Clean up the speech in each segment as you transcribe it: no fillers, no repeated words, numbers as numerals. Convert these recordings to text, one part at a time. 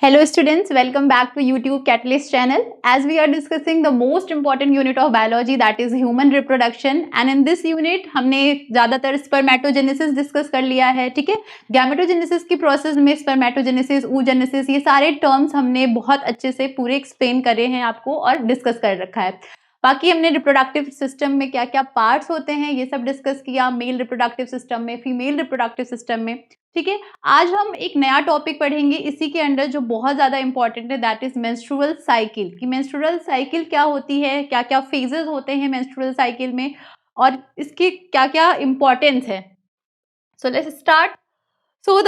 Hello students, welcome back to YouTube Catalyst channel. As we are discussing the most important unit of biology, that is human reproduction, and in this unit हमने ज़्यादातर spermatogenesis discuss कर लिया है, ठीक है। Gametogenesis की process में spermatogenesis, oogenesis, ये सारे टर्म्स हमने बहुत अच्छे से पूरे एक्सप्लेन करे हैं आपको और डिस्कस कर रखा है। बाकी हमने रिप्रोडक्टिव सिस्टम में क्या क्या पार्ट्स होते हैं ये सब डिस्कस किया, मेल रिप्रोडक्टिव सिस्टम में, फीमेल रिप्रोडक्टिव सिस्टम में, ठीक है। आज हम एक नया टॉपिक पढ़ेंगे इसी के अंडर जो बहुत ज्यादा इंपॉर्टेंट है, दैट इज मेंस्ट्रुअल साइकिल। कि मेंस्ट्रुअल साइकिल क्या होती है, क्या क्या फेजेस होते हैं मेंस्ट्रुअल साइकिल में और इसकी क्या क्या इंपॉर्टेंस है। So let's start. So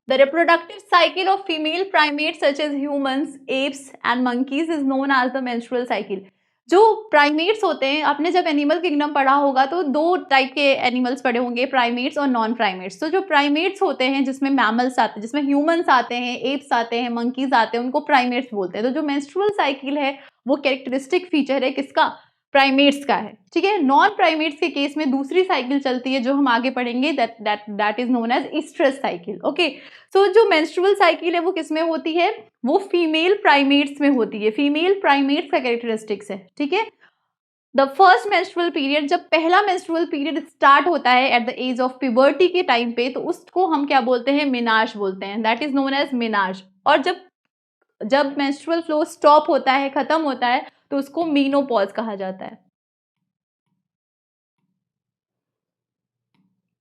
the reproductive cycle of female primates such as humans, apes and monkeys is known as the menstrual cycle. जो प्राइमेट्स होते हैं, आपने जब एनिमल किंगडम पढ़ा होगा तो दो टाइप के एनिमल्स पढ़े होंगे, प्राइमेट्स और नॉन प्राइमेट्स। तो जो प्राइमेट्स होते हैं जिसमें मैमल्स आते हैं, जिसमें ह्यूमंस आते हैं, एप्स आते हैं, मंकीज आते हैं, उनको प्राइमेट्स बोलते हैं। तो जो मेंस्ट्रुअल साइकिल है वो कैरेक्टरिस्टिक फीचर है किसका? प्राइमेट्स का है, ठीक है। नॉन प्राइमेट्स के केस में दूसरी साइकिल चलती है जो हम आगे पढ़ेंगे, that is known as oestrus cycle. Okay, so जो मेंस्ट्रुअल साइकिल है वो किस में होती है? वो फीमेल प्राइमेट्स में होती है। फीमेल प्राइमेट्स का कैरेक्टरिस्टिक्स है, ठीक है। द फर्स्ट मेंस्ट्रुअल पीरियड, जब पहला मेंस्ट्रुअल पीरियड स्टार्ट होता है at the age of puberty के टाइम पे, तो उसको हम क्या बोलते हैं? मेनाज बोलते हैं, that is known as menarche. और जब मेंस्ट्रुअल फ्लो स्टॉप होता है, खत्म होता है, तो उसको मीनोपॉज कहा जाता है,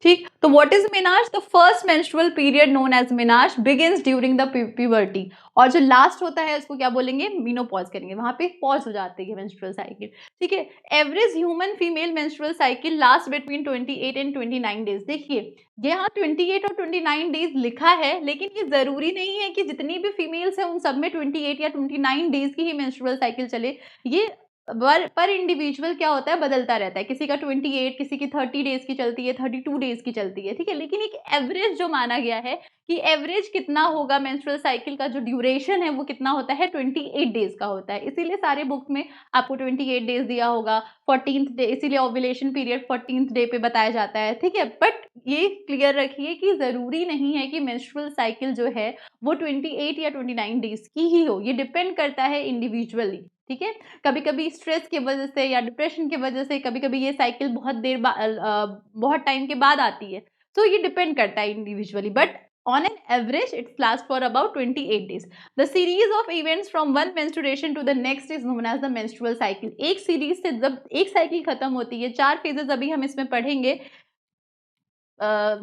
ठीक। तो what is menarche? The first menstrual period known as menarche begins during the puberty, और जो लास्ट होता है उसको क्या बोलेंगे? मीनोपॉज करेंगे, वहां पे पॉज हो जाती है मेंस्ट्रुअल साइकिल, ठीक है। Average human female menstrual cycle last between 28 and 29 days. देखिए यहाँ 28 और 29 डेज लिखा है, लेकिन ये जरूरी नहीं है कि जितनी भी फीमेल्स हैं उन सब में 28 या 29 डेज की ही मेंस्ट्रुअल साइकिल चले। ये पर इंडिविजुअल क्या होता है, बदलता रहता है। किसी का 28, किसी की 30 डेज की चलती है, 32 डेज की चलती है, ठीक है। लेकिन एक एवरेज जो माना गया है कि एवरेज कितना होगा मेंस्ट्रुअल साइकिल का, जो ड्यूरेशन है वो कितना होता है? 28 डेज का होता है। इसीलिए सारे बुक में आपको 28 डेज दिया होगा, 14th डे, इसीलिए ओव्यूलेशन पीरियड 14th डे पे बताया जाता है, ठीक है। बट ये क्लियर रखिए कि जरूरी नहीं है कि मेंस्ट्रुअल साइकिल जो है वो 28 या 29 डेज की ही हो, ये डिपेंड करता है इंडिविजुअली, ठीक है। कभी कभी स्ट्रेस की वजह से या डिप्रेशन की वजह से कभी कभी ये साइकिल बहुत टाइम के बाद आती है, तो ये डिपेंड करता है individually, but on an average it lasts for about 28 days. The series of events from one menstruation to the next is known as the menstrual cycle. एक सीरीज से जब एक साइकिल खत्म होती है, 4 फेजेस अभी हम इसमें पढ़ेंगे।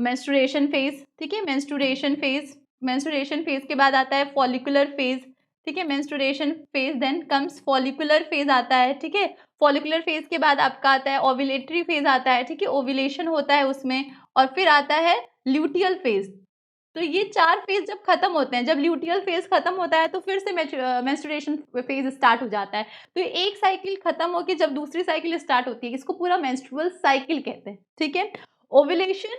मेंस्ट्रुएशन फेज, ठीक है, मेंस्ट्रुएशन फेज के बाद आता है फॉलिकुलर फेज, ठीक है। Menstruation phase then comes follicular phase आता है, ठीक है। फॉलिकुलर फेज के बाद आपका आता है ओव्यूलेटरी फेज आता है, ठीक है, ओव्यूलेशन होता है उसमें, और फिर आता है ल्यूटियल फेज। तो ये 4 फेज जब खत्म होते हैं, जब ल्यूटियल फेज खत्म होता है तो फिर से मेंस्ट्रुएशन फेज स्टार्ट हो जाता है। तो एक साइकिल खत्म होकर जब दूसरी साइकिल स्टार्ट होती है, इसको पूरा मेंस्ट्रुअल साइकिल कहते हैं, ठीक है। ओव्यूलेशन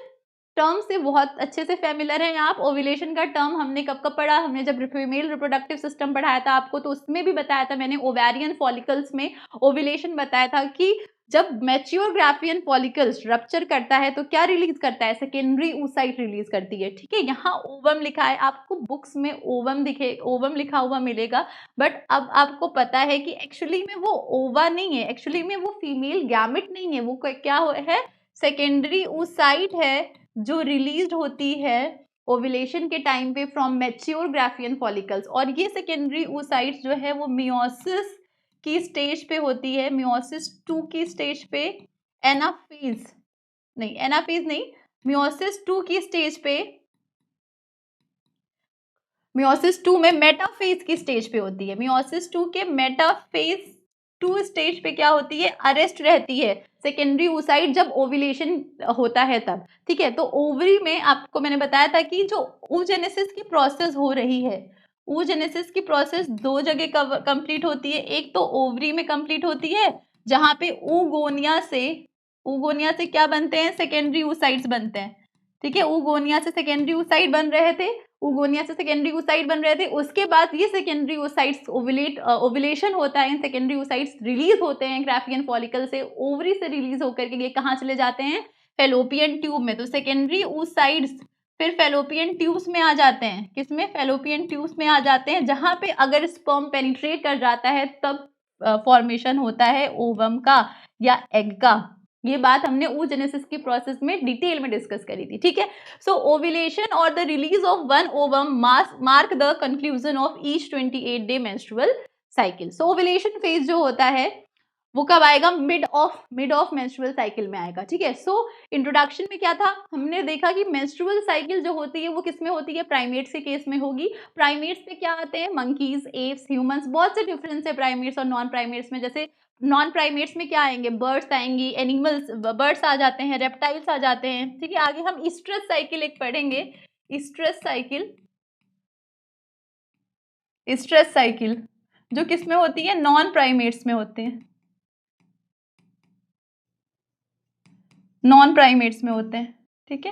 टर्म से बहुत अच्छे से फेमिलर हैं आप। ओव्यूलेशन का टर्म हमने कब कब पढ़ा? हमने जब फीमेल रिप्रोडक्टिव सिस्टम पढ़ाया था आपको, तो उसमें भी बताया था मैंने, ओवेरियन फॉलिकल्स में ओव्यूलेशन बताया था कि जब मैच्योर ग्राफियन फॉलिकल्स रप्चर करता है तो क्या रिलीज करता है? सेकेंडरी oocyte रिलीज करती है, ठीक है। यहाँ ओवम लिखा है, आपको बुक्स में ओवम लिखा हुआ मिलेगा, बट अब आपको पता है कि एक्चुअली में वो ओवा नहीं है, एक्चुअली में वो फीमेल गैमेट नहीं है, वो क्या है? सेकेंडरी oocyte है जो रिलीज होती है ओव्यूलेशन के टाइम पे फ्रॉम मैच्योर ग्राफियन फॉलिकल्स। और ये सेकेंडरी oocytes जो है वो मियोसिस की स्टेज पे होती है, मियोसिस 2 की स्टेज पे, एनाफेज नहीं, मियोसिस 2 की स्टेज पे, मियोसिस 2 में मेटाफेज की स्टेज पे होती है। मियोसिस 2 के मेटाफेज 2 स्टेज पे क्या होती है? अरेस्ट रहती है सेकेंडरी oocyte जब ओव्यूलेशन होता है तब, ठीक है। तो ओवरी में आपको मैंने बताया था कि जो oogenesis की प्रोसेस हो रही है, oogenesis की प्रोसेस 2 जगह कंप्लीट होती है। एक तो ओवरी में कंप्लीट होती है जहां पे oogonia से क्या बनते हैं? सेकेंडरी oocytes बनते हैं, ठीक है। oogonia से सेकेंडरी oocyte बन रहे थे, oogonia से सेकेंडरी oocyte बन रहे थे। उसके बाद ये सेकेंडरी oocytes ओव्यूलेशन होता है, इन सेकेंडरी oocytes रिलीज होते हैं ग्राफियन फॉलिकल से, ओवरी से रिलीज होकर के ये कहाँ चले जाते हैं? फैलोपियन ट्यूब में। तो सेकेंडरी oocytes फिर फेलोपियन ट्यूब्स में आ जाते हैं, किसमें? फेलोपियन ट्यूब्स में आ जाते हैं, जहां पे अगर स्पर्म पेनिट्रेट कर जाता है तब फॉर्मेशन होता है ओवम का या एग का। ये बात हमने oogenesis की प्रोसेस में डिटेल में डिस्कस करी थी, ठीक है। सो ओव्यूलेशन और the release of one ovum mark the conclusion of each 28 day menstrual cycle. So ovulation phase जो होता है वो कब आएगा? मिड ऑफ मेंस्ट्रुअल साइकिल में आएगा, ठीक है। सो इंट्रोडक्शन में क्या था, हमने देखा कि मेंस्ट्रुअल साइकिल जो होती है वो किस में होती है? प्राइमेट्स के केस में होगी। प्राइमेट्स पे क्या आते हैं? मंकीज, एप्स, ह्यूमंस, बहुत से डिफरेंस है प्राइमेट्स और नॉन प्राइमेट्स में। जैसे नॉन प्राइमेट्स में क्या आएंगे? बर्ड्स आएंगी, एनिमल्स, बर्ड्स आ जाते हैं, रेप्टाइल्स आ जाते हैं, ठीक है। आगे हम ईस्ट्रस साइकिल एक पढ़ेंगे, ईस्ट्रस साइकिल जो किस में होती है? नॉन प्राइमेट्स में होते हैं, नॉन प्राइमेट्स में होते हैं, ठीक है।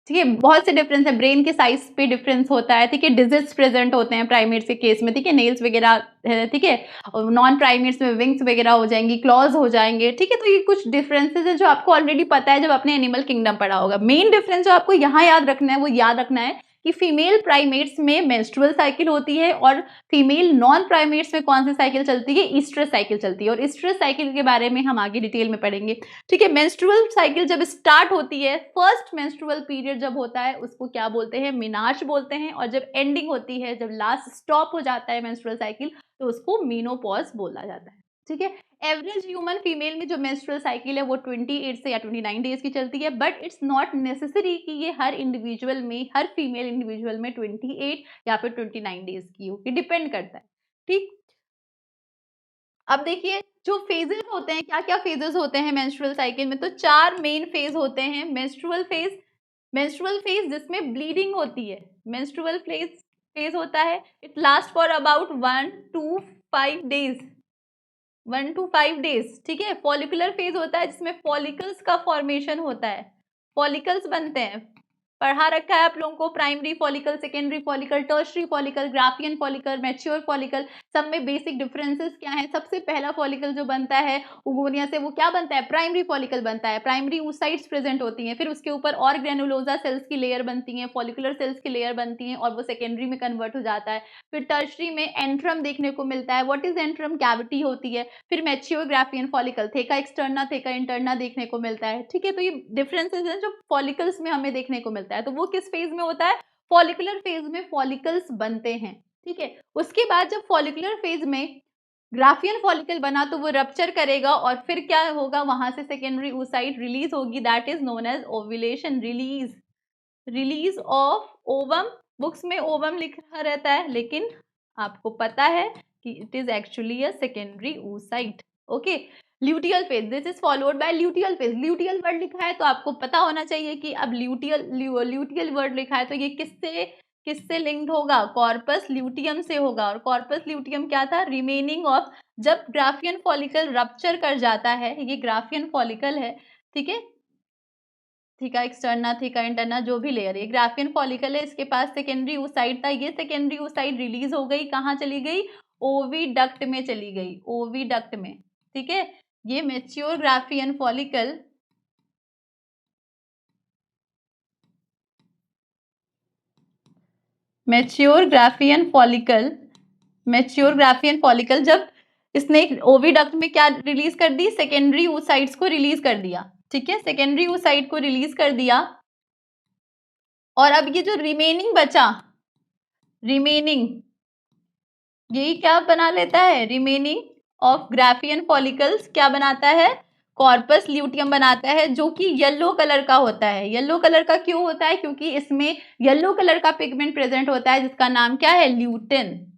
ठीक है, बहुत से डिफरेंस है, ब्रेन के साइज पे डिफरेंस होता है, ठीक है। डिजिट्स प्रेजेंट होते हैं प्राइमेट्स के केस में, ठीक है, नेल्स वगैरह है, ठीक है। और नॉन प्राइमेट्स में विंग्स वगैरह हो जाएंगी, क्लॉज हो जाएंगे, ठीक है। तो ये कुछ डिफरेंसेस है जो आपको ऑलरेडी पता है जब आपने एनिमल किंगडम पढ़ा होगा। मेन डिफरेंस जो आपको यहाँ याद रखना है वो याद रखना है कि फीमेल प्राइमेट्स में मेंस्ट्रुअल साइकिल होती है और फीमेल नॉन प्राइमेट्स में कौन सी साइकिल चलती है? ईस्ट्रस साइकिल चलती है। और ईस्ट्रस साइकिल के बारे में हम आगे डिटेल में पढ़ेंगे, ठीक है। मेंस्ट्रुअल साइकिल जब स्टार्ट होती है, फर्स्ट मेंस्ट्रुअल पीरियड जब होता है उसको क्या बोलते हैं? मेनार्च बोलते हैं। और जब एंडिंग होती है, जब लास्ट स्टॉप हो जाता है मेंस्ट्रुअल साइकिल, तो उसको मीनोपॉज बोला जाता है, ठीक है। एवरेज ह्यूमन फीमेल में जो मेंस्ट्रुअल साइकिल है वो 28 से या 29 डेज की चलती है, बट इट्स नॉट नेसेसरी कि ये हर इंडिविजुअल में, हर फीमेल इंडिविजुअल में 28 या फिर 29 डेज की हो, ये डिपेंड करता है, ठीक। अब देखिए जो फेजेस होते हैं, क्या क्या फेजेस होते हैं मेंस्ट्रुअल साइकिल में? तो 4 मेन फेज होते हैं। मेंस्ट्रुअल फेज जिसमें ब्लीडिंग होती है, मेंस्ट्रुअल फेज होता है, it last for about 1 to 5 days, ठीक है। फॉलिकुलर फेज होता है जिसमें फॉलिकल्स का फॉर्मेशन होता है, फॉलिकल्स बनते हैं। पढ़ा रखा है आप लोगों को, primary follicle, secondary follicle, tertiary follicle, Graafian follicle, mature follicle, सब में बेसिक डिफरेंसेस क्या है? सबसे पहला फॉलिकल जो बनता है उगोनिया से, वो क्या बनता है? प्राइमरी फॉलिकल बनता है। प्राइमरी oocytes प्रेजेंट होती हैं, फिर उसके ऊपर और ग्रेनुलोजा सेल्स की लेयर बनती है, फॉलिकुलर सेल्स की लेयर बनती है, और वो सेकेंडरी में कन्वर्ट हो जाता है। फिर टर्शरी में एंट्रम देखने को मिलता है। What is antrum? कैविटी होती है। फिर mature Graafian follicle, थेका externa, थेका interna देखने को मिलता है, ठीक है। तो ये डिफरेंसेस हैं जो फॉलिकल्स में हमें देखने को मिलता है। तो वो किस फेज में होता है? फॉलिकुलर फेज में फॉलिकल्स बनते हैं, ठीक है। उसके बाद जब फॉलिकुलर फेज में ग्राफियन फॉलिकल बना तो वो रप्चर करेगा और फिर क्या होगा? वहां से सेकेंडरी oocyte रिलीज होगी, that is known as ovulation. Release of ovum, books में ओवम लिखा रहता है, लेकिन आपको पता है कि it is actually a secondary oocyte, okay. Luteal phase, this is followed by luteal phase. Luteal word लिखा है तो आपको पता होना चाहिए कि अब ल्यूटियल वर्ड लिखा है तो ये किससे लिंक्ड होगा? कॉर्पस ल्यूटियम से होगा। और कॉर्पस ल्यूटियम क्या था? रिमेनिंग ऑफ, जब ग्राफियन फॉलिकल रप्चर कर जाता है, ये ग्राफियन फॉलिकल है, ठीक है, थीका एक्सटर्ना, थीका इंटरना, जो भी लेयर है, ग्राफियन फॉलिकल है, इसके पास सेकेंडरी oocyte था। ये सेकेंडरी oocyte रिलीज हो गई, कहाँ चली गई? ओविडक्ट में चली गई, ओविडक्ट में, ठीक है। ये मैच्योर ग्राफियन फॉलिकल जब इसने ओविडक्ट में क्या रिलीज कर दी? सेकेंडरी oocytes को रिलीज कर दिया, ठीक है, सेकेंडरी oocyte को रिलीज कर दिया। और अब ये जो रिमेनिंग यही क्या बना लेता है? रिमेनिंग ऑफ ग्राफियन फॉलिकल्स क्या बनाता है? कॉर्पस ल्यूटियम बनाता है, जो कि येलो कलर का होता है। येलो कलर का क्यों होता है? क्योंकि इसमें येलो कलर का पिगमेंट प्रेजेंट होता है जिसका नाम क्या है? ल्यूटिन,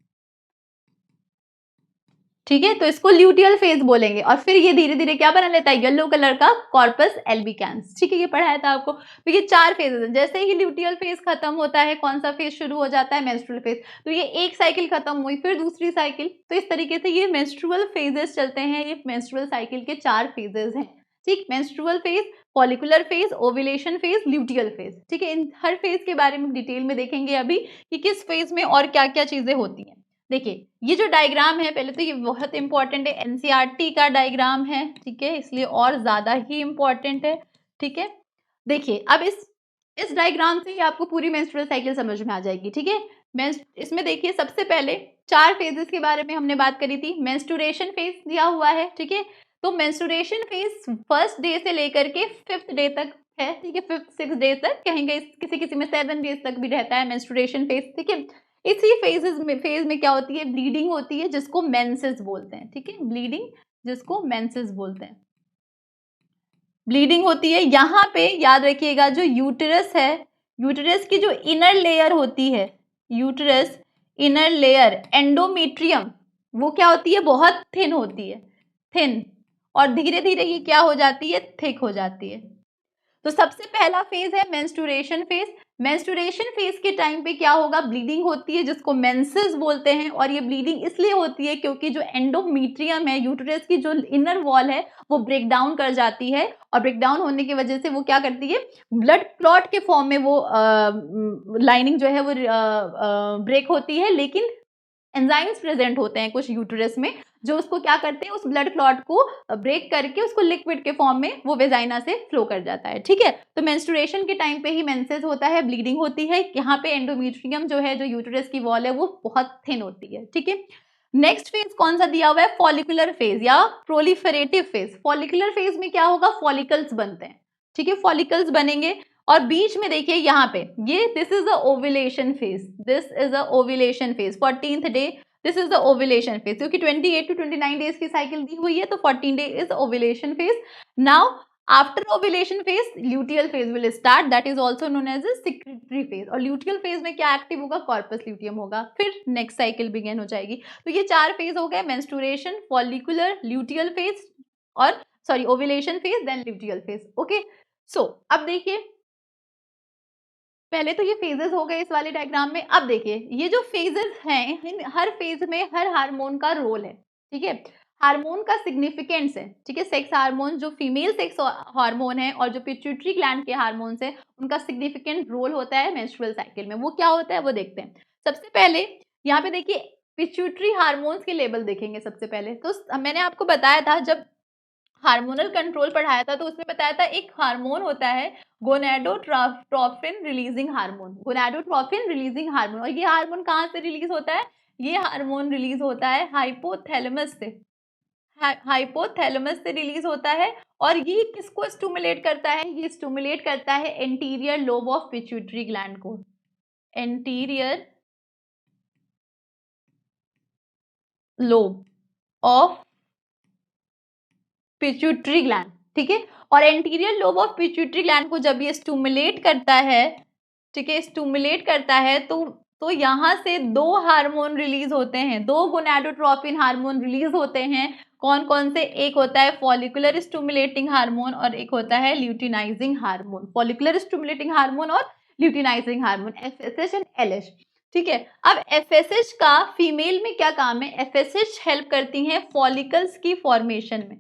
ठीक है। तो इसको ल्यूटियल फेज बोलेंगे। और फिर ये धीरे धीरे क्या बना लेता है? येलो कलर का कॉर्पस एल्बिकैंस, ठीक है, ये पढ़ाया था आपको। तो ये 4 फेजेस हैं। जैसे ही ल्यूटियल फेज खत्म होता है, कौन सा फेज शुरू हो जाता है? Menstrual phase. तो ये एक साइकिल खत्म हुई, फिर दूसरी साइकिल। तो इस तरीके से ये मेंस्ट्रुअल फेजेस चलते हैं। ये मेंस्ट्रुअल साइकिल के 4 फेजेस हैं, ठीक। Menstrual phase, follicular phase, ovulation phase, luteal phase, ठीक है। इन हर फेज के बारे में डिटेल में देखेंगे अभी कि किस फेज में और क्या क्या चीजें होती हैं। देखिए ये जो डायग्राम है, पहले तो ये बहुत इंपॉर्टेंट है, एनसीईआरटी का डायग्राम है, ठीक है, इसलिए और ज्यादा ही इंपॉर्टेंट है, ठीक है। देखिए अब इस इस डायग्राम से ही आपको पूरी मेंस्ट्रुअल साइकिल समझ में आ जाएगी, ठीक है। इसमें देखिए सबसे पहले 4 फेजेस के बारे में हमने बात करी थी। मेंस्ट्रुएशन फेज दिया हुआ है, ठीक है। तो मेंस्ट्रुएशन फेज फर्स्ट डे से लेकर के 5th डे तक है, ठीक है। 5th 6th डे तक, कहेंगे किसी किसी में 7 डेज तक भी रहता है मेंस्ट्रुएशन फेज, ठीक है। इसी फेज में क्या होती है, ब्लीडिंग होती है, जिसको मेंसेस बोलते हैं, ठीक है। ब्लीडिंग, जिसको मेंसेस बोलते हैं, ब्लीडिंग होती है। यहाँ पे याद रखिएगा, जो यूटेरस है, यूटेरस की जो इनर लेयर होती है, यूटेरस इनर लेयर एंडोमेट्रियम, वो क्या होती है, बहुत थिन होती है, थिन, और धीरे धीरे ये क्या हो जाती है, थिक हो जाती है। तो सबसे पहला फेज है मेंस्ट्रुएशन फेज। मेंस्ट्रुएशन फेज के टाइम पे क्या होगा, ब्लीडिंग होती है, जिसको मेंसेस बोलते हैं। और ये ब्लीडिंग इसलिए होती है क्योंकि जो एंडोमेट्रियम है, यूटेरस की जो इनर वॉल है, वो ब्रेक डाउन कर जाती है, और ब्रेक डाउन होने की वजह से वो क्या करती है, ब्लड क्लॉट के फॉर्म में वो लाइनिंग जो है वो ब्रेक होती है। लेकिन एंजाइम्स प्रेजेंट होते हैं कुछ यूटेरस में, जो उसको क्या करते हैं, उस ब्लड क्लॉट को ब्रेक करके उसको लिक्विड के फॉर्म में वो वेजाइना से फ्लो कर जाता है, ठीक है। तो मेंस्ट्रुएशन के टाइम पे ही मेंसेस होता है, ब्लीडिंग होती है। यहाँ पे एंडोमेट्रियम जो है, जो यूटेरस की वॉल है, वो बहुत थिन होती है, ठीक है। नेक्स्ट फेज कौन सा दिया हुआ है, फॉलिकुलर फेज या प्रोलिफरेटिव फेज। फॉलिकुलर फेज में क्या होगा, फॉलिकल्स बनते हैं, ठीक है, फॉलिकल्स बनेंगे। और बीच में देखिए यहाँ पे ये this is the ovulation phase, this is the ovulation phase, 14th day this is the ovulation phase, क्योंकि 28 to 29 डेज की साइकिल दी हुई है, तो 14 day is ovulation phase. Now after ovulation phase luteal phase will start, that is also known as a secretory phase. और ल्यूटियल फेज में क्या एक्टिव होगा, कॉर्पस ल्यूटियम होगा, फिर नेक्स्ट साइकिल बिगिन हो जाएगी। तो ये 4 फेज हो गए, मेंस्ट्रुएशन, फॉलिकुलर, ल्यूटियल फेज, और sorry ovulation phase, then luteal phase. Okay, so अब देखिए, पहले तो ये फेजेस हो गए इस वाले डायग्राम में। अब देखिए ये जो फेजेस हैं, इन हर फेज में हर हार्मोन का रोल है, ठीक है। हार्मोन का सिग्निफिकेंस है, ठीक है। सेक्स हार्मोन, जो फीमेल सेक्स हार्मोन है, और जो पिट्यूटरी ग्लैंड के हार्मोन्स है, उनका सिग्निफिकेंट रोल होता है मेंस्ट्रुअल साइकिल में। वो क्या होता है, वो देखते हैं। सबसे पहले यहाँ पे देखिए पिट्यूटरी हार्मोन्स के लेवल देखेंगे सबसे पहले। तो मैंने आपको बताया था, जब हार्मोनल कंट्रोल पढ़ाया था, तो उसमें बताया था एक हार्मोन होता है gonadotropin releasing hormone, gonadotropin releasing hormone. और ये हार्मोन कहाँ से रिलीज होता है, ये हार्मोन रिलीज होता है हाइपोथैलेमस से, हाइपोथैलेमस से रिलीज होता है। और ये किसको स्टिमुलेट करता है, ये स्टिमुलेट करता है anterior lobe of pituitary gland को, anterior lobe of pituitary gland, ठीक है। और anterior lobe of pituitary gland को जब ये स्टिमुलेट करता है, ठीक है, स्टिमुलेट करता है, तो यहाँ से 2 हार्मोन रिलीज होते हैं, 2 गोनाडोट्रोपिन हार्मोन रिलीज होते हैं। कौन कौन से, एक होता है फॉलिकुलर स्टिमुलेटिंग हार्मोन, और एक होता है luteinising hormone. Follicular stimulating hormone और luteinising hormone, FSH and LH, ठीक है। अब FSH का फीमेल में क्या काम है, FSH हेल्प करती हैं फॉलिकल्स की फॉर्मेशन में,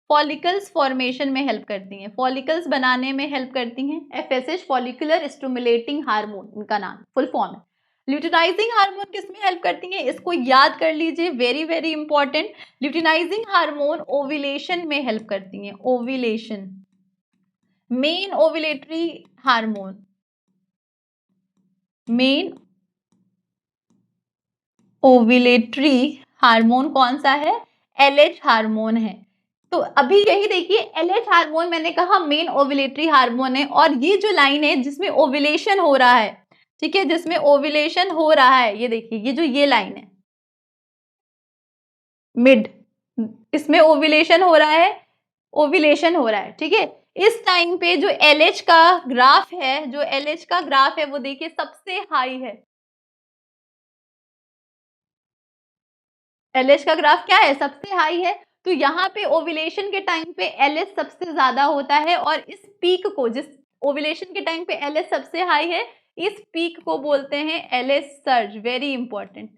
फॉलिकल्स फॉर्मेशन में हेल्प करती हैं, फॉलिकल्स बनाने में हेल्प करती हैं। FSH फॉलिकुलर स्टिमुलेटिंग हार्मोन इनका नाम फुल फॉर्म है। ल्यूटिनाइजिंग हार्मोन किसमें हेल्प करती हैं, इसको याद कर लीजिए, very very important. Luteinizing hormone ovulation में हेल्प करती हैं, ovulation, main ovulatory hormone, main ovulatory hormone कौन सा है, LH हार्मोन है। तो अभी यही देखिए, LH हार्मोन मैंने कहा मेन ओव्यूलेटरी हार्मोन है। और ये जो लाइन है जिसमें ओव्यूलेशन हो रहा है, ठीक है, जिसमें ओव्यूलेशन हो रहा है, ये देखिए, ये जो ये लाइन है मिड, इसमें ओव्यूलेशन हो रहा है, ओव्यूलेशन हो रहा है, ठीक है। इस टाइम पे जो LH का ग्राफ है, जो LH का ग्राफ है, वो देखिए सबसे हाई है। LH का ग्राफ क्या है, सबसे हाई है। तो यहाँ पे ओव्यूलेशन के टाइम पे LH सबसे ज्यादा होता है, और इस पीक को, जिस ओव्यूलेशन के टाइम पे LH सबसे हाई है, इस पीक को बोलते हैं LH सर्ज, वेरी इंपॉर्टेंट,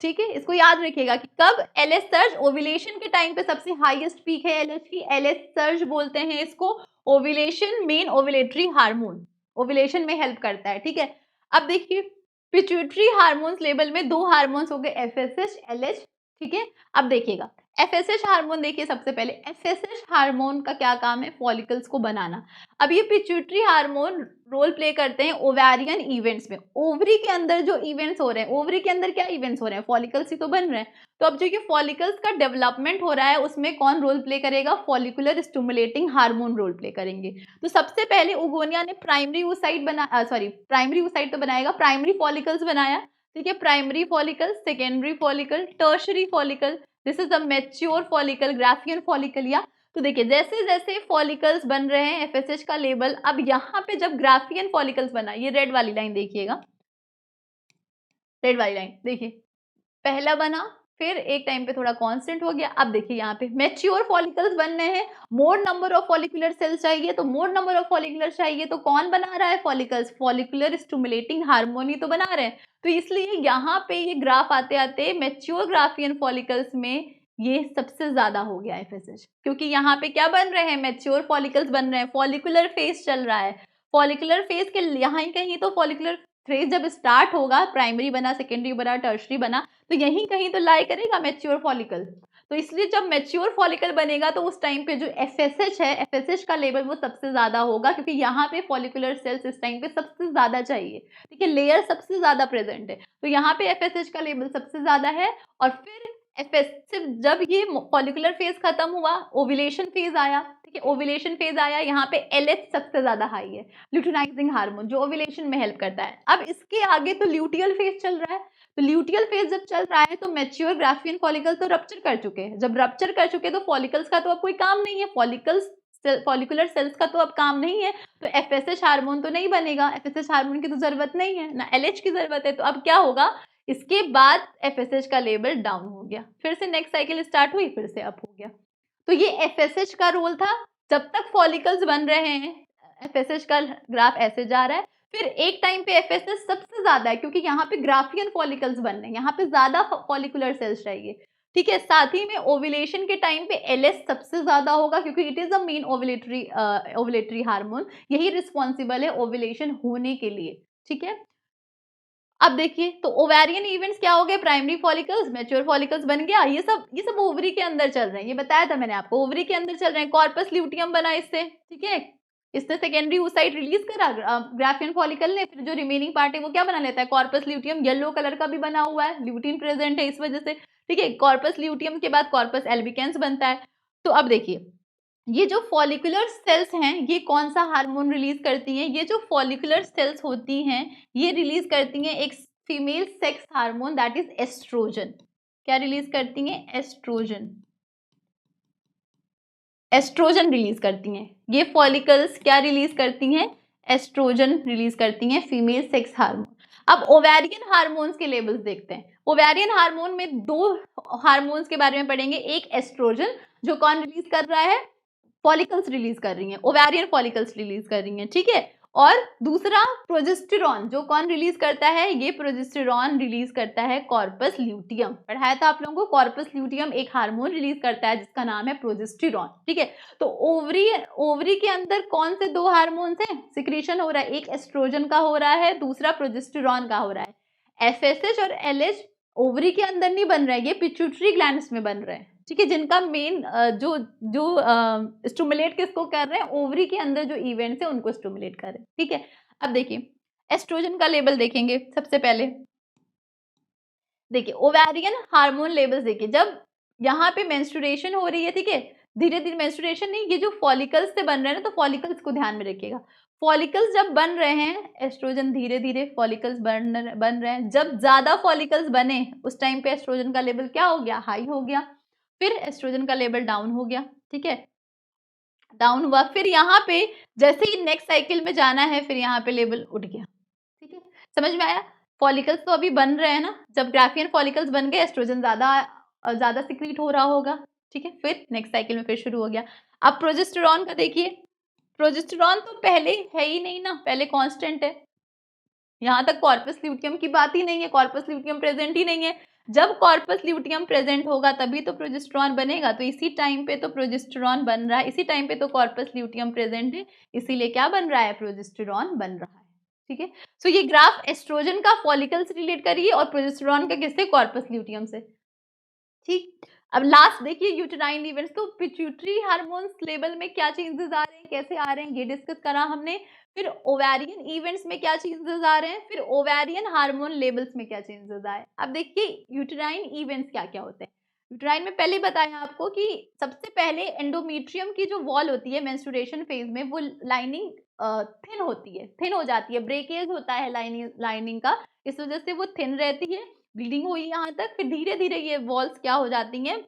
ठीक है। इसको याद रखिएगा कि कब LH सर्ज, ओव्यूलेशन के टाइम पे सबसे हाईएस्ट पीक है LH की, LH सर्ज बोलते हैं इसको। Ovulation main ovulatory hormone, ovulation में हेल्प करता है, ठीक है। अब देखिए पिट्यूटरी हार्मोन्स लेवल में 2 हार्मोन्स हो गए, FSH, LH। ठीक है। अब देखिएगा एफएसएच हार्मोन, देखिए सबसे पहले एफएसएच हार्मोन का क्या काम है, फॉलिकल्स को बनाना। अब ये पिट्यूटरी हार्मोन रोल प्ले करते हैं ओवेरियन इवेंट्स में। ओवरी के अंदर जो इवेंट्स हो रहे हैं, ओवरी के अंदर क्या इवेंट्स हो रहे हैं, फॉलिकल्स ही तो बन रहे हैं। तो अब जो ये फॉलिकल्स का डेवलपमेंट हो रहा है उसमें कौन रोल प्ले करेगा, follicular stimulating hormone role play करेंगे। तो सबसे पहले ओगोनिया ने प्राइमरी oocyte प्राइमरी oocyte तो बनाएगा, प्राइमरी फॉलिकल्स बनाया, ठीक है। Primary follicle, secondary follicle, tertiary follicle, this is the mature follicle, Graafian follicle. या तो देखिए जैसे जैसे फॉलिकल्स बन रहे हैं एफएसएच का लेवल, अब यहाँ पे जब ग्राफियन फॉलिकल्स बना, ये रेड वाली लाइन देखिएगा, रेड वाली लाइन देखिए, पहला बना, फिर एक टाइम पे थोड़ा कांस्टेंट हो गया। अब देखिए यहाँ पे मैच्योर फॉलिकल्स बन रहे हैं, more number of follicular cells चाहिए, तो मोर नंबर ऑफ फॉलिकुलर चाहिए तो कौन बना रहा है, फॉलिकल्स, फॉलिकुलर स्टिमुलेटिंग हार्मोन ही तो बना रहे हैं। तो इसलिए यहाँ पे ये ग्राफ आते आते मैच्योर ग्राफियन फॉलिकल्स में ये सबसे ज्यादा हो गया एफएसएच, क्योंकि यहाँ पे क्या बन रहे हैं, मैच्योर फॉलिकल्स बन रहे हैं, फॉलिकुलर फेज चल रहा है। फॉलिकुलर फेज के यहाँ ही कहीं तो फॉलिकुलर फेज जब स्टार्ट होगा, प्राइमरी बना, सेकेंडरी बना, टर्शरी बना, तो यहीं कहीं तो लाई करेगा मैच्योर फॉलिकल। तो इसलिए जब मैच्योर फॉलिकल बनेगा तो उस टाइम पे जो एफएसएच है, एफएसएच का लेवल वो सबसे ज्यादा होगा, क्योंकि यहाँ पे फॉलिकुलर सेल्स इस टाइम पे सबसे ज्यादा चाहिए, ठीक है, लेयर सबसे ज्यादा प्रेजेंट है, तो यहाँ पे एफएसएच का लेवल सबसे ज्यादा है। और फिर एफएसएच जब ये फॉलिकुलर फेज खत्म हुआ, ओव्यूलेशन फेज आया, ठीक है, ओव्यूलेशन फेज आया, यहाँ पे एलएच सबसे ज्यादा हाई है, ल्यूटिनाइजिंग हार्मोन, जो ओव्यूलेशन में हेल्प करता है। अब इसके आगे तो ल्यूटियल फेज चल रहा है, तो ल्यूटियल फेज जब चल रहा है तो मैच्योर ग्राफियन फॉलिकल तो रप्चर कर चुके हैं, जब रप्चर कर चुके तो फॉलिकल्स का तो अब कोई काम नहीं है, फॉलिकुलर सेल्स का तो अब काम नहीं है, तो एफएसएच हार्मोन तो नहीं बनेगा, एफएसएच हार्मोन की तो जरूरत नहीं है ना, एलएच की जरूरत है। तो अब क्या होगा, इसके बाद एफएसएच का लेवल डाउन हो गया, फिर से नेक्स्ट साइकिल स्टार्ट हुई, फिर से अप हो गया। तो ये एफएसएच का रोल था, जब तक फॉलिकल्स बन रहे हैं एफएसएच का ग्राफ ऐसे जा रहा है, फिर एक टाइम पे एफएसएच सबसे ज्यादा है, क्योंकि यहाँ पे ग्राफियन फॉलिकल्स बन रहे हैं, यहाँ पे ज्यादा फॉलिकुलर सेल्स चाहिए, ठीक है। साथ ही में ओव्यूलेशन के टाइम पे एलएच सबसे ज्यादा होगा, क्योंकि it is the main ovulatory hormone, यही रिस्पॉन्सिबल है ओव्यूलेशन होने के लिए, ठीक है। अब देखिए तो ओवेरियन इवेंट्स क्या हो गए, प्राइमरी फॉलिकल्स, मैच्योर फॉलिकल्स बन गया, ये सब ओवरी के अंदर चल रहे हैं, ये बताया था मैंने आपको, ओवरी के अंदर चल रहे हैं, कॉर्पस ल्यूटियम बना इससे, ठीक है, इससे सेकेंडरी oocyte रिलीज करा ग्राफियन फॉलिकल ने, फिर जो रिमेनिंग पार्ट है वो क्या बना लेता है, कॉर्पस ल्यूटियम, येलो कलर का भी बना हुआ है, ल्यूटिन प्रेजेंट है इस वजह से, ठीक है। कॉर्पस ल्यूटियम के बाद कॉर्पस एल्बिकेंस बनता है। तो अब देखिए ये जो फॉलिकुलर सेल्स हैं ये कौन सा हार्मोन रिलीज करती हैं, ये जो फॉलिकुलर सेल्स होती हैं ये रिलीज करती हैं एक female sex hormone, that is estrogen. क्या रिलीज करती हैं, एस्ट्रोजन, एस्ट्रोजन रिलीज करती हैं ये फॉलिकल्स, क्या रिलीज करती हैं, एस्ट्रोजन रिलीज करती हैं, फीमेल सेक्स हार्मोन। अब ओवेरियन हार्मोन्स के लेवल्स देखते हैं, ओवेरियन हार्मोन में दो हार्मोन्स के बारे में पढ़ेंगे, एक एस्ट्रोजन जो कौन रिलीज कर रहा है, फॉलिकल्स रिलीज कर रही हैं, ओवेरियन फॉलिकल्स रिलीज कर रही हैं, ठीक है। और दूसरा प्रोजेस्टेरॉन जो कौन रिलीज करता है, ये प्रोजेस्टेरॉन रिलीज करता है कॉर्पस ल्यूटियम, पढ़ाया था आप लोगों को, कॉर्पस ल्यूटियम एक हार्मोन रिलीज करता है जिसका नाम है प्रोजेस्टेरॉन, ठीक है। तो ओवरी के अंदर कौन से दो हार्मोन्स हैं, सिक्रीशन हो रहा है, एक एस्ट्रोजन का हो रहा है, दूसरा प्रोजेस्टेरॉन का हो रहा है। एफएसएच और एलएच ओवरी के अंदर नहीं बन रहा है, ये पिट्यूटरी ग्लैंड्स में बन रहे हैं, ठीक है, जिनका मेन जो जो स्टिमुलेट किसको कर रहे हैं, ओवरी के अंदर जो इवेंट्स है उनको स्टिमुलेट कर रहे हैं, ठीक है। अब देखिए एस्ट्रोजन का लेवल देखेंगे सबसे पहले, देखिए ओवेरियन हार्मोन लेवल्स देखिए, जब यहाँ पे मेंस्ट्रुएशन हो रही है, ठीक है, धीरे धीरे मेंस्ट्रुएशन नहीं, ये जो फॉलिकल्स से बन रहे हैं ना, तो फॉलिकल्स को ध्यान में रखिएगा, फॉलिकल्स जब बन रहे हैं एस्ट्रोजन धीरे धीरे फॉलिकल्स बन रहे हैं, जब ज्यादा फॉलिकल्स बने उस टाइम पे एस्ट्रोजन का लेवल क्या हो गया, हाई हो गया, फिर एस्ट्रोजन का लेवल डाउन हो गया, ठीक है, डाउन हुआ, फिर यहाँ पे जैसे ही नेक्स्ट साइकिल में जाना है फिर यहाँ पे लेवल उठ गया, ठीक है, समझ में आया। फॉलिकल्स तो अभी बन रहे हैं ना, जब ग्राफियन फॉलिकल्स बन गए एस्ट्रोजन ज्यादा सिक्रीट हो रहा होगा, ठीक है, फिर नेक्स्ट साइकिल में फिर शुरू हो गया। अब प्रोजेस्टेरॉन का देखिए, प्रोजेस्टेरॉन तो पहले है ही नहीं ना, पहले कांस्टेंट है, यहाँ तक कॉर्पस ल्यूटियम की बात ही नहीं है, कॉर्पस ल्यूटियम प्रेजेंट ही नहीं है, जब कॉर्पस ल्यूटियम प्रेजेंट होगा तभी तो प्रोजेस्टेरॉन बनेगा, तो इसी टाइम पे तो प्रोजेस्टेरॉन बन रहा है, इसी टाइम पे तो कॉर्पस ल्यूटियम प्रेजेंट है, इसीलिए क्या बन रहा है, प्रोजेस्टेरॉन बन रहा है, ठीक है। सो ये ग्राफ एस्ट्रोजन का फॉलिकल से रिलेट करिए और प्रोजेस्टेरॉन का किससे, कॉर्पस ल्यूटियम से, ठीक। अब लास्ट देखिए यूटेराइन इवेंट्स, तो पिट्यूटरी हार्मोन्स लेवल में क्या चेंजेस आ रहे हैं, कैसे आ रहे हैं, ये डिस्कस करा हमने। फिर ओवेरियन इवेंट्स में क्या चेंजेस आ रहे हैं, फिर ओवेरियन हार्मोन लेवल्स में क्या चेंजेस आए। अब देखिए यूटेराइन इवेंट्स क्या क्या होते हैं। यूटेराइन में पहले बताया आपको कि सबसे पहले एंडोमेट्रियम की जो वॉल होती है मेंस्ट्रुएशन फेज में, वो लाइनिंग थिन होती है, थिन हो जाती है, ब्रेकेज होता है लाइनिंग का, इस वजह से वो थिन रहती है, ब्लीडिंग हुई यहाँ तक। फिर धीरे धीरे ये वॉल्स क्या हो जाती हैं,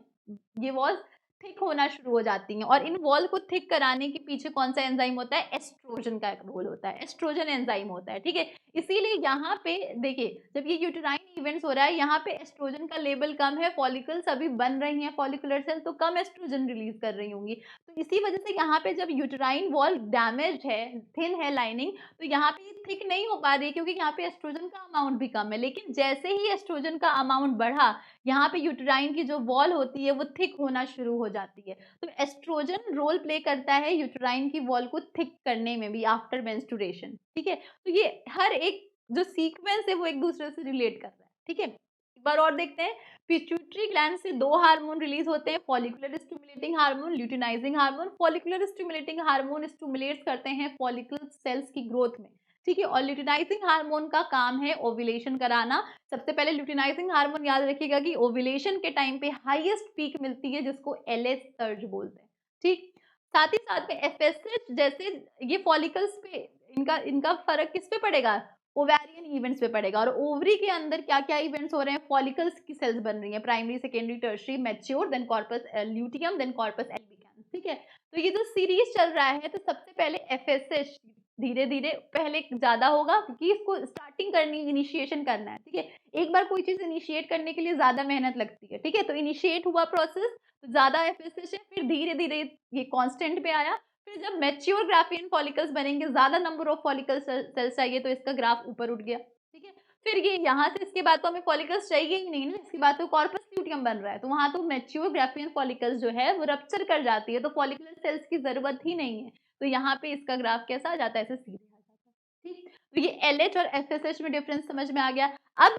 ये वॉल्स थिक होना शुरू हो जाती हैं। और इन वॉल को थिक कराने के पीछे कौन सा एंजाइम होता है, एस्ट्रोजन का एक रोल होता है, एस्ट्रोजन एंजाइम होता है, ठीक है। इसीलिए यहाँ पे देखिए जब ये यूटेराइन इवेंट्स हो रहा है, यहाँ पे एस्ट्रोजन का लेवल कम है, फॉलिकल्स अभी बन रही हैं, फॉलिकुलर सेल तो कम एस्ट्रोजन रिलीज कर रही होंगी। तो इसी वजह से यहाँ पे जब यूटेराइन वॉल डैमेज है, थिन है लाइनिंग, तो यहाँ पे थिक नहीं हो पा रही है, क्योंकि यहाँ पे एस्ट्रोजन का अमाउंट भी कम है। लेकिन जैसे ही एस्ट्रोजन का अमाउंट बढ़ा, यहाँ पे यूटेराइन की जो वॉल होती है वो थिक होना शुरू हो जाती है। तो एस्ट्रोजन रोल प्ले करता है यूटेराइन की वॉल को थिक करने में भी आफ्टर मेंस्ट्रुएशन, ठीक है। तो ये हर एक जो सीक्वेंस है वो एक दूसरे से रिलेट कर रहा है, ठीक है। एक बार और देखते हैं। पिट्यूटरी ग्लैंड से दो हार्मोन रिलीज होते हैं, follicular stimulating hormone, luteinising hormone. Follicular stimulating hormone stimulate करते हैं फॉलिकल सेल्स की ग्रोथ में, ठीक है। और ल्यूटिनाइजिंग हार्मोन का काम है ओव्यूलेशन कराना। सबसे पहले ल्यूटिनाइजिंग हार्मोन याद रखिएगा कि ओव्यूलेशन के टाइम पे हाईएस्ट पीक मिलती है, जिसको एलएच सर्ज बोलते हैं, ठीक। साथ ही साथ में एफएसएच जैसे ये फॉलिकल्स पे इनका फर्क किस पे पड़ेगा, ओवेरियन इवेंट्स पे पड़ेगा। और ओवरी के अंदर क्या क्या इवेंट्स हो रहे हैं, फॉलिकल्स की सेल्स बन रही हैं, primary secondary tertiary mature, then corpus luteum, then corpus albicans, ठीक है। तो ये जो सीरीज चल रहा है, तो सबसे पहले एफएसएच धीरे धीरे पहले ज्यादा होगा, क्योंकि इसको स्टार्टिंग करनी, इनिशिएशन करना है, ठीक है। एक बार कोई चीज इनिशिएट करने के लिए ज्यादा मेहनत लगती है, ठीक है। तो इनिशिएट हुआ प्रोसेस, तो ज्यादा एफएसएच है, फिर धीरे धीरे ये कांस्टेंट पे आया। फिर जब मैच्योर ग्राफियन फॉलिकल्स बनेंगे, ज्यादा नंबर ऑफ फॉलिकल सेल्स चाहिए, तो इसका ग्राफ ऊपर उठ गया, ठीक है। फिर ये यहाँ से इसके बाद तो हमें फॉलिकल्स चाहिए ही नहीं ना, इसके बाद तो कॉर्पस ल्यूटियम बन रहा है, तो वहां तो मैच्योर ग्राफियन फॉलिकल्स जो है वो रप्चर कर जाती है, तो फॉलिकुलर सेल्स की जरूरत ही नहीं है। तो यहाँ पे इसका ग्राफ कैसा आ जाता है, ऐसे सीधे आ जाता है, ठीक। तो ये एलएच और एफएसएच में डिफरेंस समझ में आ गया। अब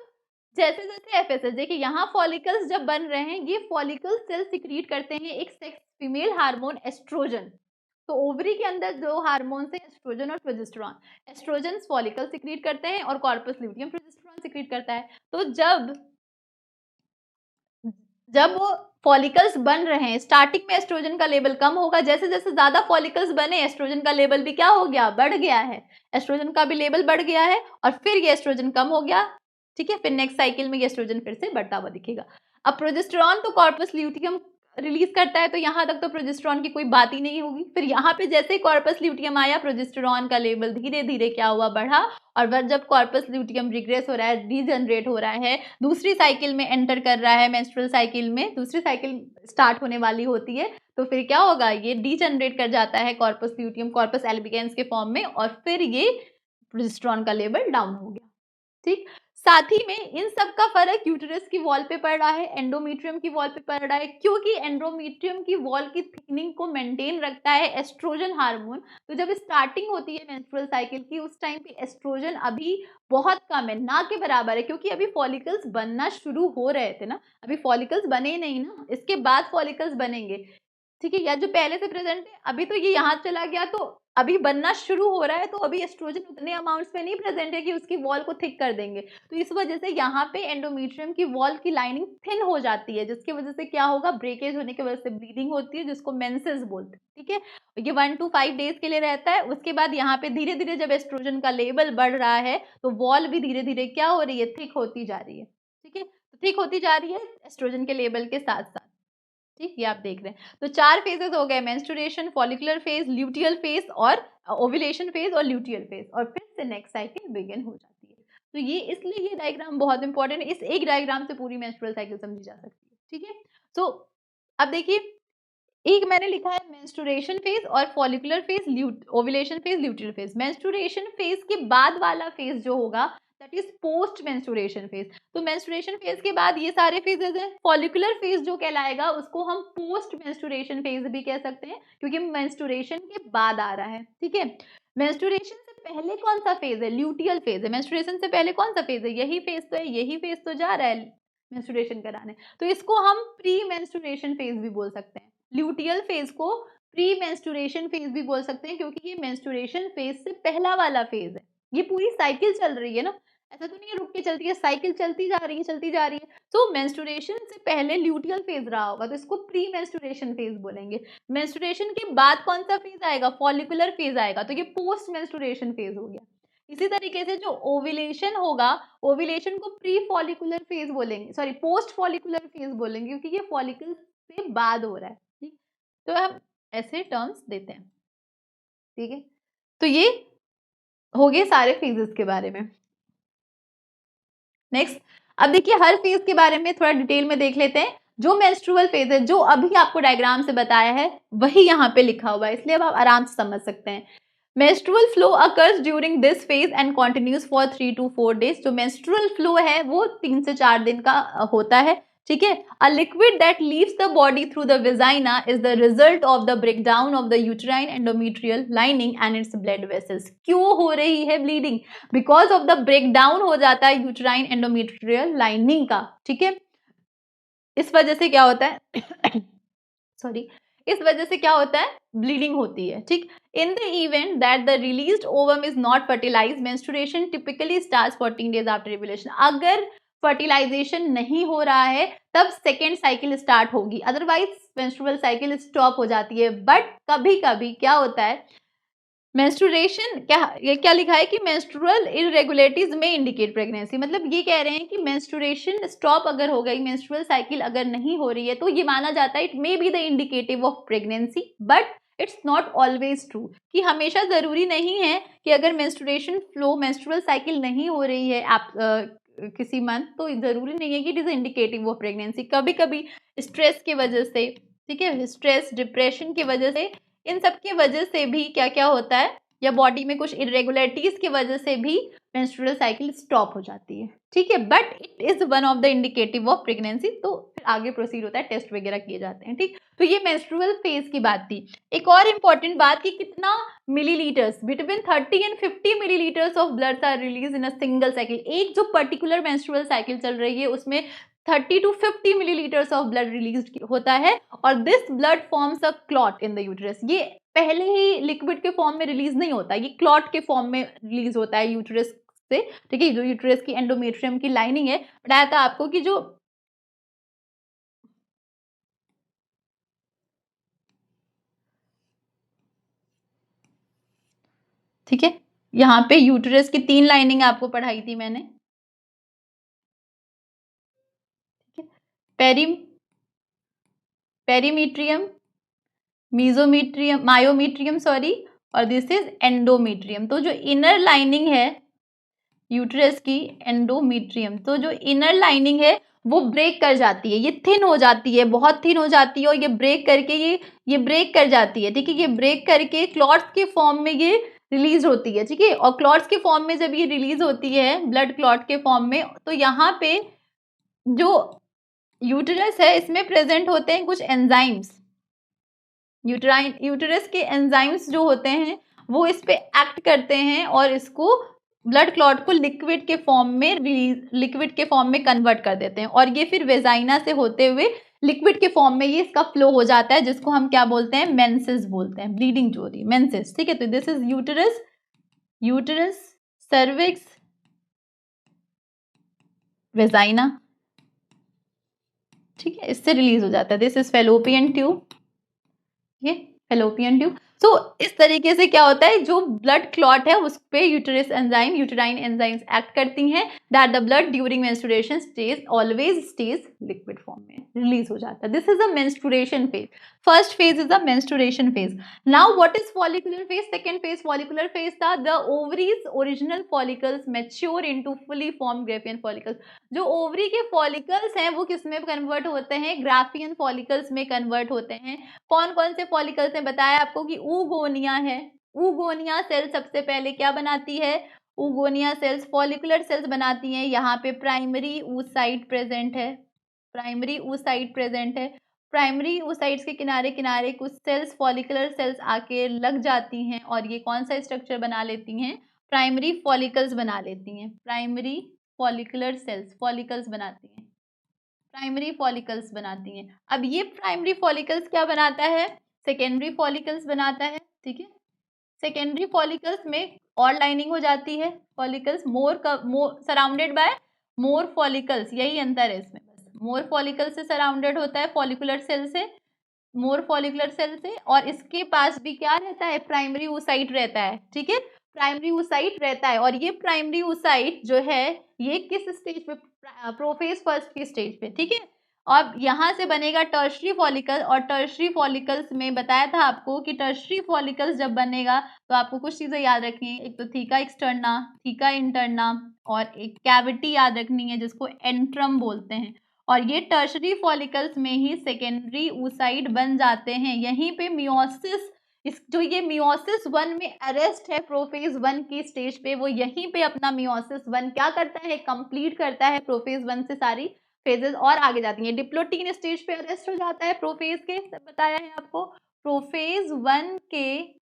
जैसे जैसे एफएसएच देखिए, यहाँ फॉलिकल्स जब बन रहे हैं, ये फॉलिकल सेल सिक्रीट करते हैं एक सेक्स फीमेल हार्मोन एस्ट्रोजन। तो ओवरी के अंदर दो हार्मोन्स हैं, एस्ट्रोजन और प्रोजेस्टेरॉन। एस्ट्रोजन फॉलिकल सिक्रीट करते हैं और कॉर्पस ल्यूटियम प्रोजेस्टेरॉन सिक्रीट करता है। तो जब जब वो फॉलिकल्स बन रहे हैं, स्टार्टिंग में एस्ट्रोजन का लेवल कम होगा, जैसे जैसे ज्यादा फॉलिकल्स बने, एस्ट्रोजन का लेवल भी क्या हो गया, बढ़ गया है, एस्ट्रोजन का भी लेवल बढ़ गया है, और फिर ये एस्ट्रोजन कम हो गया, ठीक है। फिर नेक्स्ट साइकिल में ये एस्ट्रोजन फिर से बढ़ता हुआ दिखेगा। अब प्रोजेस्टेरॉन तो कॉर्पस ल्यूटियम रिलीज करता है, तो यहाँ तक तो प्रोजेस्टेरॉन की कोई बात ही नहीं होगी। फिर यहाँ पे जैसे ही कॉर्पस ल्यूटियम आया, प्रोजेस्टेरॉन का लेवल धीरे धीरे क्या हुआ, बढ़ा। और जब कॉर्पस ल्यूटियम रिग्रेस हो रहा है, डीजनरेट हो रहा है, दूसरी साइकिल में एंटर कर रहा है, मेंस्ट्रुअल साइकिल में दूसरी साइकिल स्टार्ट होने वाली होती है, तो फिर क्या होगा, ये डीजनरेट कर जाता है कॉर्पस ल्यूटियम कॉर्पस एल्बिगेंस के फॉर्म में, और फिर ये प्रोजेस्टेरॉन का लेवल डाउन हो गया, ठीक। साथ ही में इन सब का फर्क यूटेरस की वॉल पे पड़ रहा है, एंडोमेट्रियम की वॉल पे पड़ रहा है, क्योंकि एंडोमेट्रियम की वॉल की थिकनिंग को मेंटेन रखता है एस्ट्रोजन हार्मोन। तो जब स्टार्टिंग होती है मेंस्ट्रुअल साइकिल की, उस टाइम पे एस्ट्रोजन अभी बहुत कम है, ना के बराबर है, क्योंकि अभी फॉलिकल्स बनना शुरू हो रहे थे ना, अभी फॉलिकल्स बने नहीं ना, इसके बाद फॉलिकल्स बनेंगे, ठीक है। या जो पहले से प्रेजेंट है, अभी तो ये यहाँ चला गया, तो अभी बनना शुरू हो रहा है, तो अभी एस्ट्रोजन उतने अमाउंट्स में नहीं प्रेजेंट है कि उसकी वॉल को थिक कर देंगे। तो इस वजह से यहाँ पे एंडोमेट्रियम की वॉल की लाइनिंग थिन हो जाती है, जिसकी वजह से क्या होगा, ब्रेकेज होने की वजह से ब्लीडिंग होती है, जिसको मेंसेस बोलते हैं, ठीक है। ये 1 to 5 डेज के लिए रहता है। उसके बाद यहाँ पे धीरे धीरे जब एस्ट्रोजन का लेवल बढ़ रहा है, तो वॉल भी धीरे धीरे क्या हो रही है, थिक होती जा रही है, ठीक है। तो थिक होती जा रही है एस्ट्रोजन के लेवल के साथ साथ, ठीक। ये आप देख रहे हैं। तो 4 फेजेस हो गए, menstruation, follicular phase, luteal phase और ओव्यूलेशन फेज और ल्यूटियल फेज, और फिर से नेक्स्ट साइकिल बिगिन हो जाती है। तो ये इसलिए ये डायग्राम बहुत इंपॉर्टेंट है, इस एक डायग्राम से पूरी मेंस्ट्रुअल साइकिल समझी जा सकती है, ठीक है। सो अब देखिए, एक मैंने लिखा है मेंस्ट्रुएशन फेज और follicular phase, ovulation phase, luteal phase. Menstruation phase के बाद वाला फेज जो होगा, that is post menstruation phase. तो मेंस्ट्रुएशन फेज के बाद ये सारे फेजेस हैं। फॉलिकुलर फेज जो कहलाएगा, उसको हम पोस्ट मेंस्ट्रुएशन फेज भी कह सकते हैं, क्योंकि मेंस्ट्रुएशन के बाद आ रहा है, ठीक है। मेंस्ट्रुएशन से पहले कौन सा फेज है, ल्यूटियल फेज है। मेंस्ट्रुएशन से पहले कौन सा फेज है, यही फेज तो है, यही फेज तो जा रहा है, मेंस्ट्रुएशन कराने, तो इसको हम प्री मेंस्ट्रुएशन फेज भी बोल सकते हैं। ल्यूटियल फेज को प्री मेंस्ट्रुएशन फेज भी बोल सकते हैं, क्योंकि ये मेंस्ट्रुएशन फेज से पहला वाला फेज है। ये पूरी साइकिल चल रही है ना, ऐसा तो नहीं है रुक के चलती है, साइकिल चलती जा रही है चलती जा रही है। तो मेंस्ट्रुएशन से पहले ल्यूटियल फेज रहा होगा, तो इसको प्री मेंस्ट्रुएशन फेज बोलेंगे। मेंस्ट्रुएशन के बाद कौन सा फेज आएगा? फॉलिकुलर फेज आएगा, तो ये पोस्ट मेंस्ट्रुएशन फेज हो गया। इसी तरीके से जो ओव्यूलेशन होगा, ओव्यूलेशन को प्री फॉलिकुलर फेज बोलेंगे, सॉरी पोस्ट फॉलिकुलर फेज बोलेंगे, क्योंकि ये फॉलिकल से बाद हो रहा है। ठीक, तो हम ऐसे टर्म्स देते हैं। ठीक है, तो ये हो गए सारे फेजेस के बारे में। नेक्स्ट, अब देखिए हर फेज के बारे में थोड़ा डिटेल में देख लेते हैं। जो मेंस्ट्रुअल फेज है, जो अभी आपको डायग्राम से बताया है, वही यहाँ पे लिखा हुआ है, इसलिए अब आप आराम से समझ सकते हैं। Menstrual flow occurs during this phase and continues for 3 to 4 days। जो मेंस्ट्रुअल फ्लो है वो 3 से 4 दिन का होता है। ठीक है, a liquid that leaves the body through the vagina is the result of the breakdown of the uterine endometrial lining and its blood vessels. क्यों हो रही है bleeding? Because of the breakdown हो जाता है यूट्राइन एंडोमेट्रियल लाइनिंग का। ठीक है, इस वजह से क्या होता है सॉरी, इस वजह से क्या होता है? ब्लीडिंग होती है। ठीक, in the event that the released ovum is not fertilised, menstruation typically starts 14 days after ovulation. अगर फर्टिलाइजेशन नहीं हो रहा है तब सेकेंड साइकिल स्टार्ट होगी, अदरवाइज मेंस्ट्रुअल साइकिल स्टॉप हो जाती है। बट कभी कभी क्या होता है, मेंस्ट्रुएशन क्या, ये क्या लिखा है कि मेंस्ट्रुअल इरेगुलरिटीज में इंडिकेट प्रेगनेंसी, मतलब ये कह रहे हैं कि मेंस्ट्रुएशन स्टॉप अगर हो गई, मेंस्ट्रुअल साइकिल अगर नहीं हो रही है, तो ये माना जाता है it may be the indicative of pregnancy, but it's not always true, कि हमेशा जरूरी नहीं है कि अगर मेंस्ट्रुएशन फ्लो, मेंस्ट्रुअल साइकिल नहीं हो रही है आप किसी मंथ, तो जरूरी नहीं है कि it is indicative of pregnancy. कभी कभी स्ट्रेस की वजह से, ठीक है, स्ट्रेस डिप्रेशन की वजह से, इन सब की वजह से भी क्या क्या होता है, या बॉडी में कुछ इरेगुलरिटीज की वजह से भी मेंस्ट्रुअल साइकिल स्टॉप हो जाती है। ठीक है, but it is one of the indicative of pregnancy. तो फिर आगे प्रोसीड होता है, टेस्ट वगैरह किए जाते हैं। ठीक, तो ये मेंस्ट्रुअल फेज की बात थी। एक और इंपॉर्टेंट बात कि कितना millilitres, between 30 and 50 millilitres of blood are release in a single cycle. एक जो पर्टिकुलर मेंस्ट्रुअल साइकिल चल रही है उसमें 30 to 50 millilitres of blood release होता है, और this blood forms a clot in the uterus. ये पहले ही लिक्विड के फॉर्म में रिलीज नहीं होता, ये क्लॉट के फॉर्म में रिलीज होता है यूट्रस से। ठीक है, जो यूट्रस की एंडोमेट्रियम की लाइनिंग है, बताया था आपको कि जो ठीक है, यहाँ पे यूट्रस की 3 लाइनिंग आपको पढ़ाई थी मैंने। ठीक है, पेरी पेरीमीट्रियम, मीजोमीट्रियम, मायोमीट्रियम सॉरी, और दिस इज एंडोमीट्रियम। तो जो इनर लाइनिंग है यूट्रस की, एंडोमीट्रियम, तो जो इनर लाइनिंग है वो ब्रेक कर जाती है, ये थिन हो जाती है, बहुत थिन हो जाती है, और ये ब्रेक करके ये ब्रेक कर जाती है। ठीक है, ये ब्रेक करके क्लॉट्स के फॉर्म में ये रिलीज होती है। ठीक है, और क्लॉट्स के फॉर्म में जब ये रिलीज होती है ब्लड क्लॉट के फॉर्म में, तो यहाँ पे जो यूटेरस है इसमें प्रेजेंट होते हैं कुछ एंजाइम्स। यूटेरस के एंजाइम्स जो होते हैं वो इस पे एक्ट करते हैं और इसको ब्लड क्लॉट को लिक्विड के फॉर्म में कन्वर्ट कर देते हैं, और ये फिर वेजाइना से होते हुए लिक्विड के फॉर्म में ये इसका फ्लो हो जाता है, जिसको हम क्या बोलते हैं? मेंसेस बोलते हैं, ब्लीडिंग जो हो रही है मेंसेस। ठीक है, तो this is uterus cervix vagina. ठीक है, इससे रिलीज हो जाता है। दिस इज फेलोपियन ट्यूब, ये फेलोपियन ट्यूब। सो इस तरीके से क्या होता है, जो ब्लड क्लॉट है उस पे uterus enzyme, uterine enzymes act करती हैं, that the blood during menstruation always stage liquid form में, रिलीज हो जाता है। This is a menstruation phase. First phase is a menstruation phase. Now what is follicular phase? Second phase follicular phase था। The ovaries original follicles mature into fully form Graafian follicles. जो ovary के follicles हैं वो किस में convert होते हैं? Graafian follicles में कन्वर्ट होते हैं। कौन कौन से फॉलिकल्स ने बताया आपको कि ऊगोनिया है। ऊगोनिया सेल सबसे पहले क्या बनाती है? ऊगोनिया सेल्स फॉलिकुलर सेल्स बनाती हैं। यहाँ पे प्राइमरी oocyte प्रेजेंट है, प्राइमरी oocyte प्रेजेंट है। प्राइमरी oocytes के किनारे किनारे कुछ सेल्स, फॉलिकुलर सेल्स आके लग जाती हैं, और ये कौन सा स्ट्रक्चर बना लेती हैं? प्राइमरी फॉलिकल्स बना लेती हैं। प्राइमरी फॉलिकुलर सेल्स फॉलिकल्स बनाती हैं। प्राइमरी फॉलिकल्स बनाती हैं। अब ये प्राइमरी फॉलिकल्स क्या बनाता है, सेकेंडरी फॉलिकल्स बनाता है, ठीक है। सेकेंडरी फॉलिकल्स में और लाइनिंग हो जाती है, follicles more surrounded by more follicles, यही अंतर है इसमें, बस मोर फॉलिकल से सराउंडेड होता है, फॉलिकुलर सेल से, मोर फॉलिकुलर सेल से, और इसके पास भी क्या रहता है, प्राइमरी oocyte रहता है, ठीक है, प्राइमरी oocyte रहता है। और ये प्राइमरी oocyte जो है ये किस स्टेज पे, प्रोफेज फर्स्ट की स्टेज पे, ठीक है। अब यहाँ से बनेगा टर्शरी फॉलिकल, और टर्शरी फॉलिकल्स में बताया था आपको कि टर्शरी फॉलिकल्स जब बनेगा तो आपको कुछ चीजें याद रखनी है, एक तो थीका एक्सटर्ना, थीका इंटरना, और एक कैविटी याद रखनी है जिसको एंट्रम बोलते हैं। और ये टर्शरी फॉलिकल्स में ही सेकेंडरी oocyte बन जाते हैं। यहीं पे मियोसिस, इस जो ये मियोसिस 1 में अरेस्ट है प्रोफेज 1 की स्टेज पे, वो यहीं पे अपना मियोसिस 1 क्या करता है, कंप्लीट करता है, प्रोफेज 1 से सारी फेजेस और आगे जाती हैं। डिप्लोटीन स्टेज पे अरेस्ट हो जाता है प्रोफेज के, बताया है आपको, प्रोफेज 1 के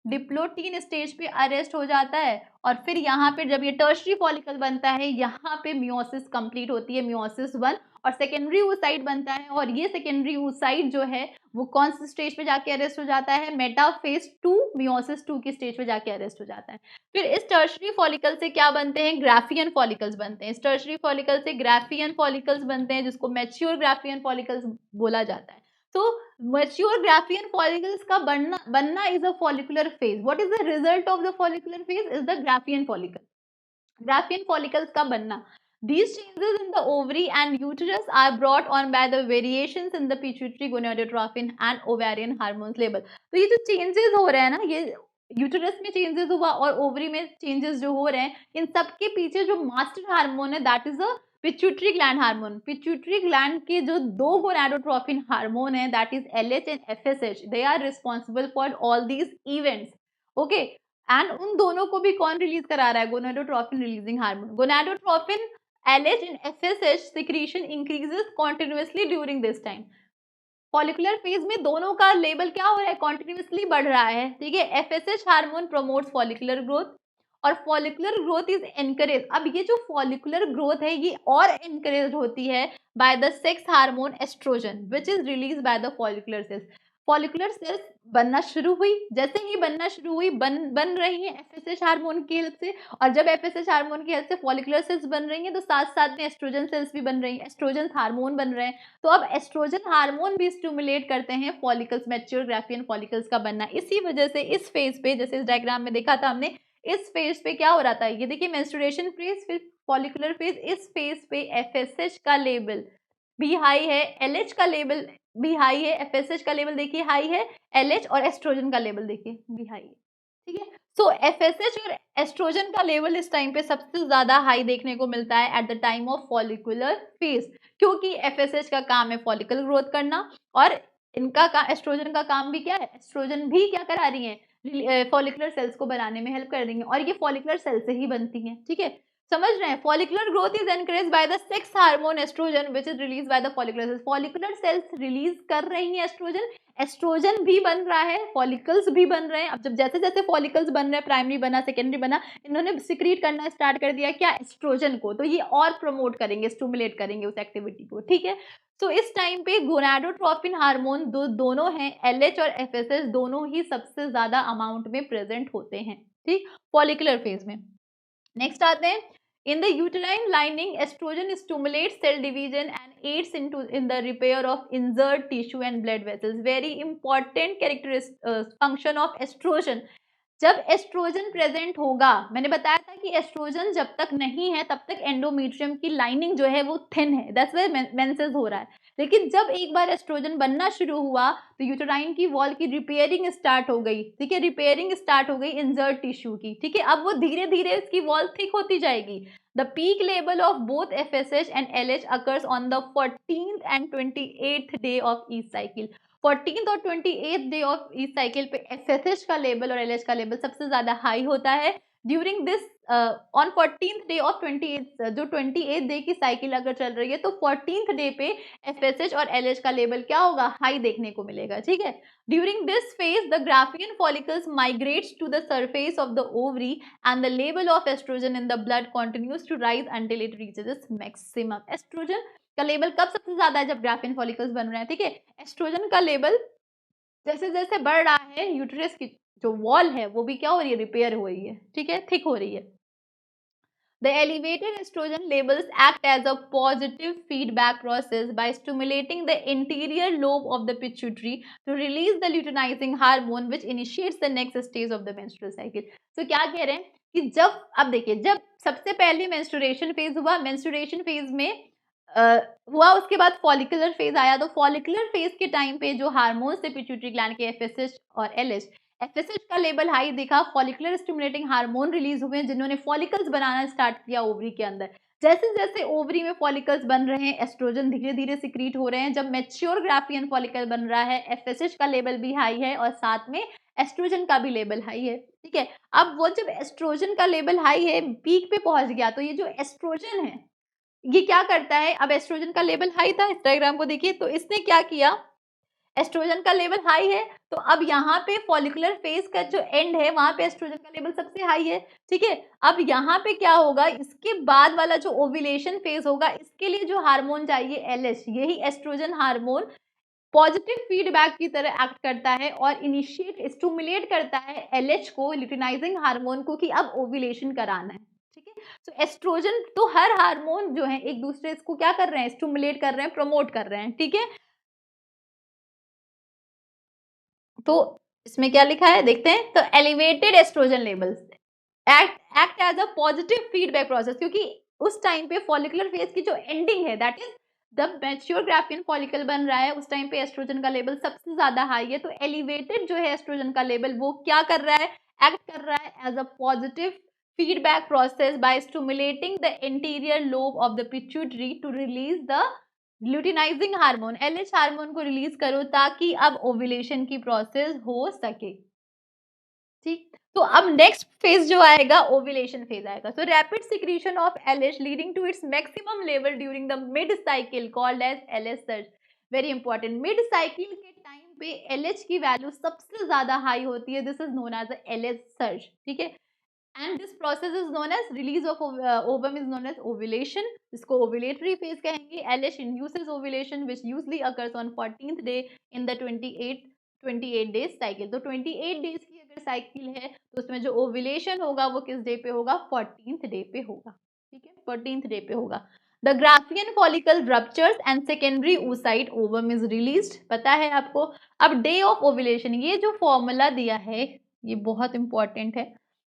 डिप्लोटीन स्टेज पे अरेस्ट हो जाता है। और फिर यहाँ पे जब ये टर्शरी फॉलिकल बनता है, यहाँ पे मियोसिस कंप्लीट होती है, मियोसिस 1, और सेकेंडरी oocyte बनता है। और ये सेकेंडरी oocyte जो है वो कौन सी स्टेज पे जाके अरेस्ट हो जाता है, मेटाफेज 2, मियोसिस 2 की स्टेज पे जाके अरेस्ट हो जाता है। फिर इस टर्शरी फॉलिकल से क्या बनते हैं, ग्राफियन फॉलिकल्स बनते हैं। इस टर्शरी फॉलिकल से ग्राफियन फॉलिकल्स बनते हैं, जिसको मैच्योर ग्राफियन फॉलिकल्स बोला जाता है। तो मैच्योर ग्राफियन फॉलिकल्स का बनना is a follicular phase. What is the result of the follicular phase, is the Graafian follicle, Graafian follicles का बनना। These changes in the ovary and uterus are brought on by the variations in the pituitary gonadotropin and ovarian hormones level। तो ये जो changes हो रहे हैं ना, ये यूटरस में चेंजेस हुआ और ओवरी में चेंजेस जो हो रहे हैं, इन सब के पीछे जो मास्टर हार्मोन है that is a pituitary gland hormone. Pituitary gland के जो दो गोनाडोट्रोपिन हार्मोन है that is LH and FSH, they are responsible for all these events, okay. And उन दोनों को भी कौन रिलीज करा रहा है, gonadotropin releasing hormone. Gonadotropin, LH and FSH secretion increases continuously during this time। Follicular phase में दोनों का लेवल क्या हो रहा है, कॉन्टिन्यूसली बढ़ रहा है, ठीक है। FSH hormone promotes follicular growth, और फॉलिकुलर ग्रोथ इज एनकरेज। अब ये जो फॉलिकुलर ग्रोथ है ये और एनकरेज होती है by the sex hormone estrogen which is release by the follicular cells. Follicular cells बनना शुरू हुई, जैसे ही बनना शुरू हुई बन रही है FSH हार्मोन की हेल्प से, और जब FSH हार्मोन की हेल्प से फॉलिकुलर सेल्स बन रही हैं तो साथ साथ में एस्ट्रोजन सेल्स भी बन रही हैं, एस्ट्रोजन हार्मोन बन रहे हैं। तो अब एस्ट्रोजन हार्मोन भी स्टिमुलेट करते हैं फॉलिकल्स, मैच्योर ग्राफियन फॉलिकल्स का बनना। इसी वजह से इस फेज पे, जैसे इस डायग्राम में देखा था हमने, इस फेज पे क्या हो रहा था, ये देखिए मेंस्ट्रुएशन फेज, फिर फॉलिकुलर फेज। इस फेज पे FSH का लेवल भी हाई है, LH का लेवल भी हाई है, FSH का लेवल देखिए हाई है, LH और एस्ट्रोजन का लेवल देखिए भी हाई है, ठीक है। सो FSH और एस्ट्रोजन का लेवल इस टाइम पे सबसे ज्यादा हाई देखने को मिलता है at the time of follicular phase, क्योंकि FSH का काम है फॉलिकल ग्रोथ करना, और इनका एस्ट्रोजन का काम भी क्या है, एस्ट्रोजन भी क्या करा रही है, फॉलिकुलर सेल्स को बनाने में हेल्प कर देंगे, और ये फॉलिकुलर सेल से ही बनती हैं, ठीक है। समझ रहे हैं, follicular growth is encourage by the sex hormone estrogen which is release by the follicular cells. Follicular cells release कर रही हैं एस्ट्रोजन, एस्ट्रोजन भी बन रहा है, फॉलिकल्स भी बन रहे हैं। अब जब जैसे जैसे फॉलिकल्स बन रहे हैं, प्राइमरी बना, सेकेंडरी बना, इन्होंने सिक्रीट करना स्टार्ट कर दिया क्या, एस्ट्रोजन को, तो ये और प्रमोट करेंगे, स्टिमुलेट करेंगे उस एक्टिविटी को, ठीक है। तो इस टाइम पे गोनाडोट्रोपिन हार्मोन दोनों हैं, LH और FSH दोनों ही सबसे ज्यादा अमाउंट में प्रेजेंट होते हैं, ठीक, फॉलिकुलर फेज में। नेक्स्ट आते हैं, in the uterine lining estrogen stimulates cell division and aids in the repair of injured tissue and blood vessels। very important function of estrogen। जब एस्ट्रोजन प्रेजेंट होगा, मैंने बताया था कि एस्ट्रोजन जब तक नहीं है तब तक एंडोमेट्रियम की लाइनिंग जो है वो थिन है, दैट्स व्हाई मेंसेस हो रहा है। लेकिन जब एक बार एस्ट्रोजन बनना शुरू हुआ तो यूटेराइन की वॉल की रिपेयरिंग स्टार्ट हो गई, ठीक है, रिपेयरिंग स्टार्ट हो गई इंजर्ड टिश्यू की, ठीक है। अब वो धीरे धीरे इसकी वॉल थिक होती जाएगी। The peak level of both FSH and LH occurs on the 14th and 28th day of each cycle. 14th और 28th day of each cycle पे FSH का लेवल और LH का लेवल सबसे ज्यादा हाई होता है। During this on 14th day of 28th, जो 28th डे की साइकिल अगर चल रही है तो 14th डे पे FSH और LH का लेवल क्या होगा, हाई देखने को मिलेगा, ठीक है। During this phase the graafian follicles migrates to the surface of the ovary and the level of estrogen in the blood continues to rise until it reaches its maximum. Estrogen का level कब सबसे ज्यादा है? जब Graafian follicles बन रहे हैं, ठीक है। एस्ट्रोजन का लेवल जैसे जैसे बढ़ रहा है, यूटेरस की जो वॉल है वो भी क्या हो रही है? रिपेयर हो रही है, ठीक है, थिक हो रही है। The elevated estrogen levels act as a positive feedback process by stimulating the interior lobe of the pituitary to release the luteinizing hormone which initiates the next stage of the menstrual cycle. So क्या कह रहे हैं कि जब, अब देखिए, जब सबसे पहले मेंस्ट्रुएशन फेज हुआ, मेंस्ट्रुएशन फेज में हुआ, उसके बाद फॉलिकुलर फेज आया, तो फॉलिकुलर फेज के टाइम पे जो हार्मोन्स थे पिट्यूटरी ग्लैंड के, एफएसएच और एलएच, एफएसएच का लेवल हाई दिखा, फॉलिकुलर स्टिमुलेटिंग हार्मोन रिलीज हुए जिन्होंने फॉलिकल्स बनाना स्टार्ट किया ओवरी के अंदर। जैसे जैसे ओवरी में फॉलिकल्स बन रहे हैं, एस्ट्रोजन धीरे धीरे सिक्रीट हो रहे हैं। जब मैच्योर ग्राफियन फॉलिकल बन रहा है, एफएसएच का लेवल भी हाई है और साथ में एस्ट्रोजन का भी लेवल हाई है, ठीक है। अब वो जब एस्ट्रोजन का लेवल हाई है, पीक पे पहुंच गया, तो ये जो एस्ट्रोजन है ये क्या करता है? अब एस्ट्रोजन का लेवल हाई था, इस डायग्राम को देखिए, तो इसने क्या किया, एस्ट्रोजन का लेवल हाई है, तो अब यहाँ पे फॉलिकुलर फेज का जो एंड है वहां पे एस्ट्रोजन का लेवल सबसे हाई है, ठीक है। अब यहाँ पे क्या होगा, इसके बाद वाला जो ओव्यूलेशन फेज होगा, इसके लिए जो हार्मोन चाहिए एलएच, यही एस्ट्रोजन हार्मोन पॉजिटिव फीडबैक की तरह एक्ट करता है और इनिशिएट स्टिमुलेट करता है एलएच को, ल्यूटिनाइजिंग हार्मोन को, कि अब ओव्यूलेशन कराना है, ठीक है। तो एस्ट्रोजन तो हर हार्मोन जो है एक दूसरे को क्या कर रहे हैं? स्टिमुलेट कर रहे हैं, प्रमोट कर रहे हैं, ठीक है। तो इसमें क्या लिखा है देखते हैं, तो elevated estrogen levels act as a positive feedback process, क्योंकि उस टाइम पे फॉलिकुलर फेज की जो एंडिंग है, that is the mature Graafian follicle बन रहा है, उस टाइम पे एस्ट्रोजन का लेवल सबसे ज्यादा हाई है। तो एलिवेटेड जो है एस्ट्रोजन का लेवल, वो क्या कर रहा है? एक्ट कर रहा है as a positive feedback process by stimulating the interior lobe of the pituitary to release the luteinising hormone, LH hormone को रिलीज करो ताकि अब ओव्यूलेशन की प्रोसेस हो सके, ठीक। तो अब नेक्स्ट फेज जो आएगा, ओव्यूलेशन फेज आएगा। So rapid secretion of LH leading to its maximum level during the mid cycle called as LH surge. Very important, mid cycle के टाइम पे एलएच की वैल्यू सबसे ज्यादा हाई होती है, this is known as LH surge, ठीक है। And this process is known as release of ovum is known as ovulation. इसको ovulatory phase कहेंगे. LH induces ovulation which usually occurs on 14th day in the 28 days cycle. तो 28 days की अगर cycle है तो उसमें जो ovulation होगा वो किस डे पे होगा? 14th डे पे होगा, ठीक है, 14th डे पे होगा. The Graafian follicle ruptures and secondary oocyte ovum is released. पता है आपको. अब डे ऑफ ओव्यूलेशन, ये जो फॉर्मूला दिया है ये बहुत इंपॉर्टेंट है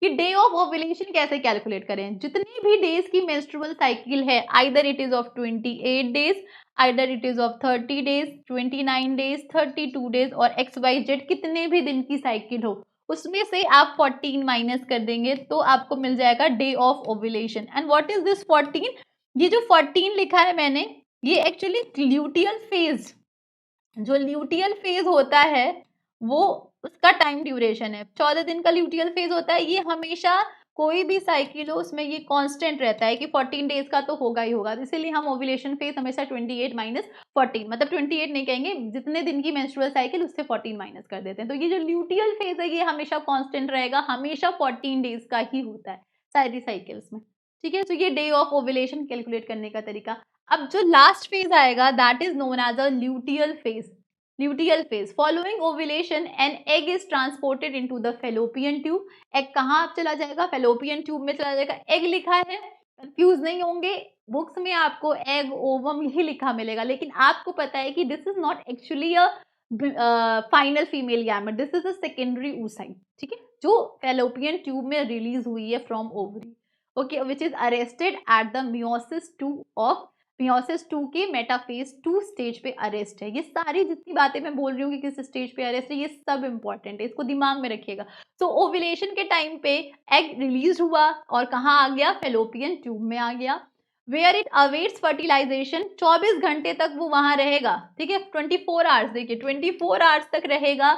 कि डे ऑफ ओव्यूलेशन कैसे कैलकुलेट करें। जितनी भी डेज की मेंस्ट्रुअल साइकिल है, either it is of 28 days, either it is of 30 days, 29 days, 32 days और XYZ कितने भी दिन की साइकिल हो, उसमें से आप 14 माइनस कर देंगे तो आपको मिल जाएगा day of ovulation. And what is this 14? ये जो 14 लिखा है मैंने, ये एक्चुअली ल्यूटियल फेज, जो ल्यूटियल फेज होता है वो उसका टाइम ड्यूरेशन है, 14 दिन का ल्यूटियल फेज होता है। ये हमेशा कोई भी साइकिल हो उसमें ये कांस्टेंट रहता है कि 14 डेज का तो होगा ही होगा, इसीलिए हम ओव्यूलेशन फेज हमेशा 28 माइनस 14, मतलब 28 नहीं कहेंगे, जितने दिन की मेंस्ट्रुअल साइकिल उससे 14 माइनस कर देते हैं। तो ये जो ल्यूटियल फेज है ये हमेशा कांस्टेंट रहेगा, हमेशा 14 डेज का ही होता है सारी साइकिल्स में, ठीक है। तो ये डे ऑफ ओव्यूलेशन कैलकुलेट करने का तरीका। अब जो लास्ट फेज आएगा that is known as a luteal phase. Luteal phase, following ovulation an egg is transported into the fallopian tube. Egg कहाँ चला जाएगा? फेलोपियन ट्यूब में चला जाएगा। एग लिखा है, कंफ्यूज नहीं होंगे, बुक्स में आपको एग ओवम ही लिखा मिलेगा, लेकिन आपको पता है कि this is not actually a final female gamete, this is a secondary oocyte, ठीक है, जो फेलोपियन ट्यूब में रिलीज हुई है from ovary, okay, which is arrested at the meiosis 2 of meiosis 2 के मेटाफेज 2 स्टेज पे अरेस्ट है। ये सारी जितनी बातें मैं बोल रही हूँ कि किस स्टेज पे अरेस्ट है, ये सब इंपॉर्टेंट है, इसको दिमाग में रखिएगा। तो ओव्यूलेशन के टाइम पे एग रिलीज हुआ और कहाँ आ गया? फेलोपियन ट्यूब में आ गया। वेयर इट अवेट्स फर्टिलाइजेशन, 24 घंटे तक वो वहां रहेगा, ठीक है, 24 आवर्स, देखिए 24 आवर्स तक रहेगा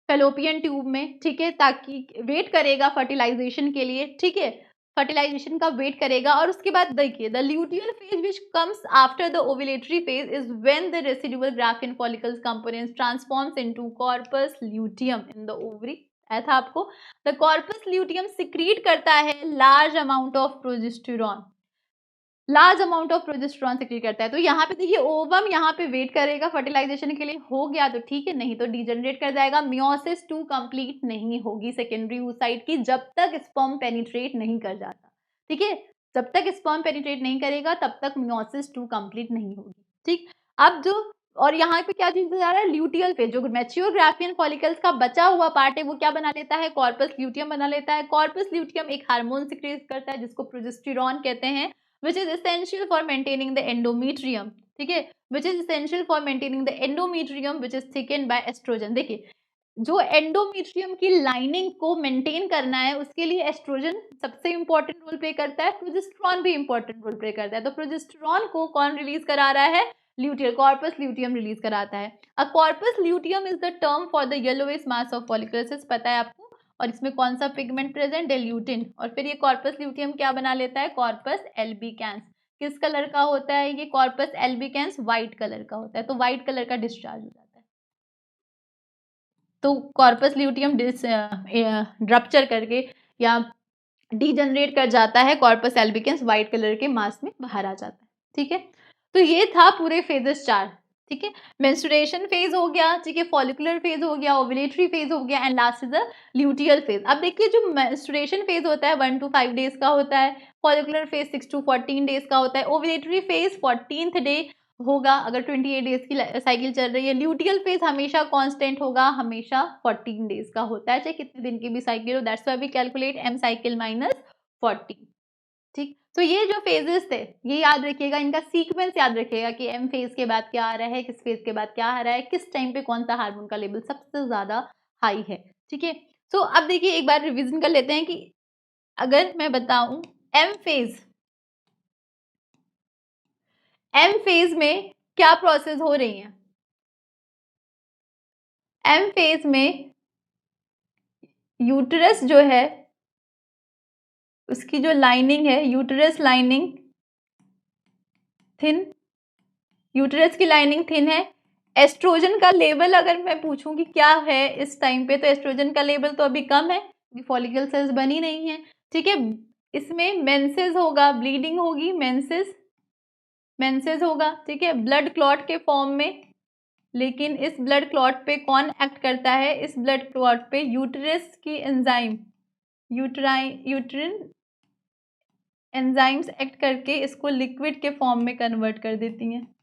फेलोपियन ट्यूब में, ठीक है, ताकि वेट करेगा फर्टिलाइजेशन के लिए, ठीक है, फर्टिलाइजेशन का वेट करेगा। और उसके बाद देखिए the luteal phase which comes after the ovulatory phase is when the residual Graafian follicles components transforms into corpus luteum in the ovary. ऐसा आपको, द कॉर्पस ल्यूटियम सिक्रीट करता है large amount of progesterone. Large amount of progesterone secrete करता है। तो यहाँ पे देखिए ओवम यहाँ पे वेट करेगा फर्टिलाइजेशन के लिए, हो गया तो ठीक है, नहीं तो डिजनरेट कर जाएगा। मियोसिस 2 कंप्लीट नहीं होगी सेकेंडरी oocyte की जब तक स्पर्म पेनिट्रेट नहीं कर जाता, ठीक है। जब तक स्पर्म पेनिट्रेट नहीं करेगा तब तक मियोसिस 2 कंप्लीट नहीं होगी, ठीक। अब जो और यहाँ पे क्या चीज जा रहा है, ल्यूटियल फेज, जो मैच्योर ग्राफियन फॉलिकल्स का बचा हुआ पार्ट है वो क्या बना लेता है, कॉर्पस ल्यूटियम बना लेता है। कॉर्पस ल्यूटियम एक हार्मोन सिक्रीट करता है जिसको प्रोजेस्टेरॉन कहते हैं, which is essential for maintaining the endometrium, ठीक है, which is essential for maintaining the endometrium which is thickened by estrogen। देखिए जो एंडोमेट्रियम की लाइनिंग को मेंटेन करना है उसके लिए एस्ट्रोजन सबसे इंपॉर्टेंट रोल प्ले करता है, प्रोजेस्टेरॉन भी इंपॉर्टेंट रोल प्ले करता है। तो प्रोजेस्टेरॉन को कौन रिलीज करा रहा है, ल्यूटियल, कॉर्पस ल्यूटियम रिलीज कराता है। A corpus luteum is the term for the yellowish mass of follicles, पता है आपको, और इसमें कौन सा पिगमेंट प्रेजेंट है, ल्यूटिन। और फिर ये कॉर्पस ल्यूटियम क्या बना लेता है, कॉर्पस एल्बिकेंस। किस कलर का होता है ये कॉर्पस एल्बिकेंस, व्हाइट कलर का होता है, तो व्हाइट कलर का डिस्चार्ज हो जाता है। तो कॉर्पस ल्यूटियम रप्चर करके या डीजनरेट कर जाता है, कॉर्पस एल्बिकेंस व्हाइट कलर के मास में बाहर आ जाता है, ठीक है। तो ये था पूरे फेजेस 4, ठीक है। मेंस्ट्रुएशन फेज हो गया, ठीक है, फॉलिकुलर फेज हो गया, ओव्यूलेटरी फेज हो गया, and last is the luteal phase. अब देखिए जो मेंस्ट्रुएशन फेज होता है 1 to 5 डेज का होता है, फॉलिकुलर फेज 6 to 14 डेज का होता है, ओव्यूलेटरी फेज 14th डे होगा अगर 28 डेज की साइकिल चल रही है। ल्यूटियल फेज हमेशा कांस्टेंट होगा, हमेशा 14 डेज का होता है, चाहे कितने दिन की भी साइकिल हो। That's why we calculate m cycle minus 40, ठीक। तो ये जो फेजेस थे ये याद रखिएगा, इनका सीक्वेंस याद रखिएगा कि एम फेज के बाद क्या आ रहा है, किस फेज के बाद क्या आ रहा है, किस टाइम पे कौन सा हार्मोन का लेवल सबसे ज्यादा हाई है, ठीक है। तो अब देखिए एक बार रिवीजन कर लेते हैं कि अगर मैं बताऊं एम फेज में क्या प्रोसेस हो रही है। एम फेज में यूटरस जो है उसकी जो लाइनिंग है, यूटरस लाइनिंग थिन, यूटरस की लाइनिंग थिन है। एस्ट्रोजन का लेवल अगर मैं पूछूं कि क्या है इस टाइम पे, तो एस्ट्रोजन का लेवल तो अभी कम है, फॉलिकल सेल्स बनी नहीं है, ठीक है। इसमें मेंसेस होगा, ब्लीडिंग होगी, मेंसेस होगा, ठीक है, ब्लड क्लॉट के फॉर्म में। लेकिन इस ब्लड क्लॉट पे कौन एक्ट करता है, इस ब्लड क्लॉट पे यूटरस की एंजाइम, यूट्रिन एंजाइम्स एक्ट करके इसको लिक्विड के फॉर्म में कन्वर्ट कर देती हैं,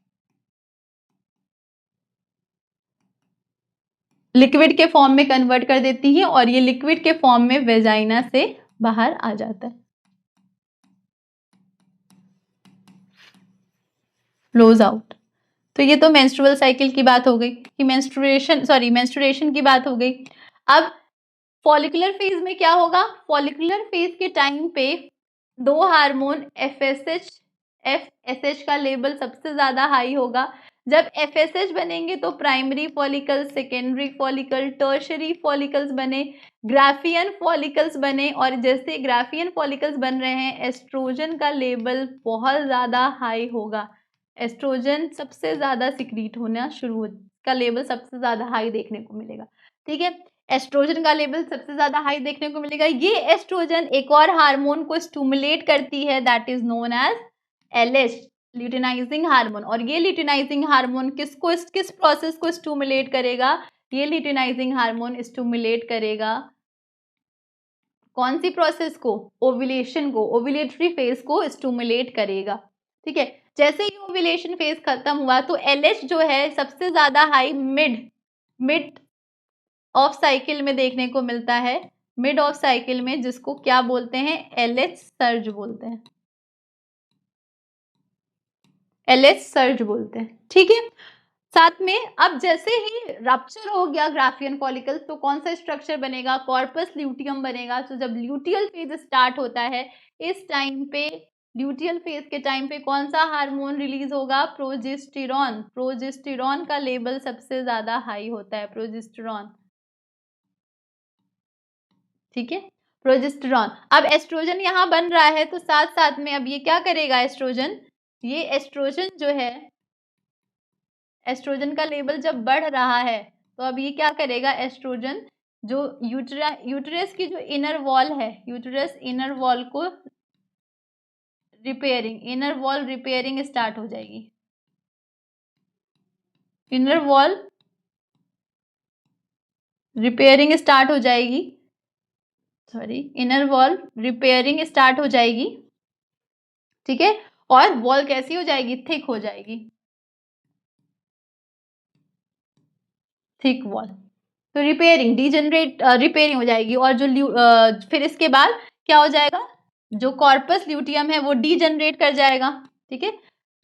लिक्विड के फॉर्म में कन्वर्ट कर देती है, और ये लिक्विड के फॉर्म में वेजाइना से बाहर आ जाता है, फ्लोज आउट। तो ये तो मेंस्ट्रुअल साइकिल की बात हो गई कि मेंस्ट्रुएशन की बात हो गई। अब फॉलिकुलर फेज में क्या होगा, फॉलिकुलर फेज के टाइम पे दो हार्मोन एफएसएच का लेवल सबसे ज्यादा हाई होगा। जब एफएसएच बनेंगे तो primary follicle, secondary follicle, tertiary follicles बने, ग्राफियन फॉलिकल्स बने, और जैसे ग्राफियन फॉलिकल्स बन रहे हैं एस्ट्रोजन का लेवल बहुत ज्यादा हाई होगा, एस्ट्रोजन सबसे ज्यादा सिक्रीट होना शुरू का लेवल सबसे ज्यादा हाई देखने को मिलेगा, ठीक है। एस्ट्रोजन का लेवल सबसे ज्यादा हाई देखने को मिलेगा। ये एस्ट्रोजन एक और हार्मोन को स्टिमुलेट करती है, that is known as LH, luteinizing hormone. और ये ल्यूटिनाइजिंग हार्मोन किस प्रोसेस को स्टिमुलेट करेगा, ये ल्यूटिनाइजिंग हार्मोन स्टिमुलेट करेगा कौन सी प्रोसेस को, ओव्यूलेशन को, ओव्यूलेटरी फेज को स्टिमुलेट करेगा, ठीक है। जैसे ही ओव्यूलेशन फेज खत्म हुआ तो एलएच जो है सबसे ज्यादा हाई मिड ऑफ साइकिल में देखने को मिलता है, मिड ऑफ साइकिल में, जिसको क्या बोलते हैं, एलएच सर्ज बोलते हैं, एलएच सर्ज बोलते हैं, ठीक है। साथ में अब जैसे ही रप्चर हो गया ग्राफियन फॉलिकल तो कौन सा स्ट्रक्चर बनेगा, कॉर्पस ल्यूटियम बनेगा। तो जब ल्यूटियल फेज स्टार्ट होता है इस टाइम पे, ल्यूटियल फेज के टाइम पे कौन सा हार्मोन रिलीज होगा, प्रोजेस्टेरॉन। प्रोजेस्टेरॉन का लेवल सबसे ज्यादा हाई होता है, प्रोजेस्टेरॉन, ठीक है, प्रोजेस्टेरॉन। अब एस्ट्रोजन यहाँ बन रहा है तो साथ साथ में अब ये क्या करेगा एस्ट्रोजन, ये एस्ट्रोजन जो है, एस्ट्रोजन का लेवल जब बढ़ रहा है तो अब ये क्या करेगा एस्ट्रोजन, जो यूटरस की जो इनर वॉल है, यूटरस इनर वॉल को repairing, inner wall repairing start हो जाएगी, इनर वॉल रिपेयरिंग स्टार्ट हो जाएगी, sorry, inner wall repairing start हो जाएगी, ठीक है। और वॉल कैसी हो जाएगी, थिक हो जाएगी, थिक वॉल। तो रिपेयरिंग डीजनरेट रिपेयरिंग हो जाएगी। और जो फिर इसके बाद क्या हो जाएगा, जो कॉर्पस ल्यूटियम है वो डीजनरेट कर जाएगा, ठीक है।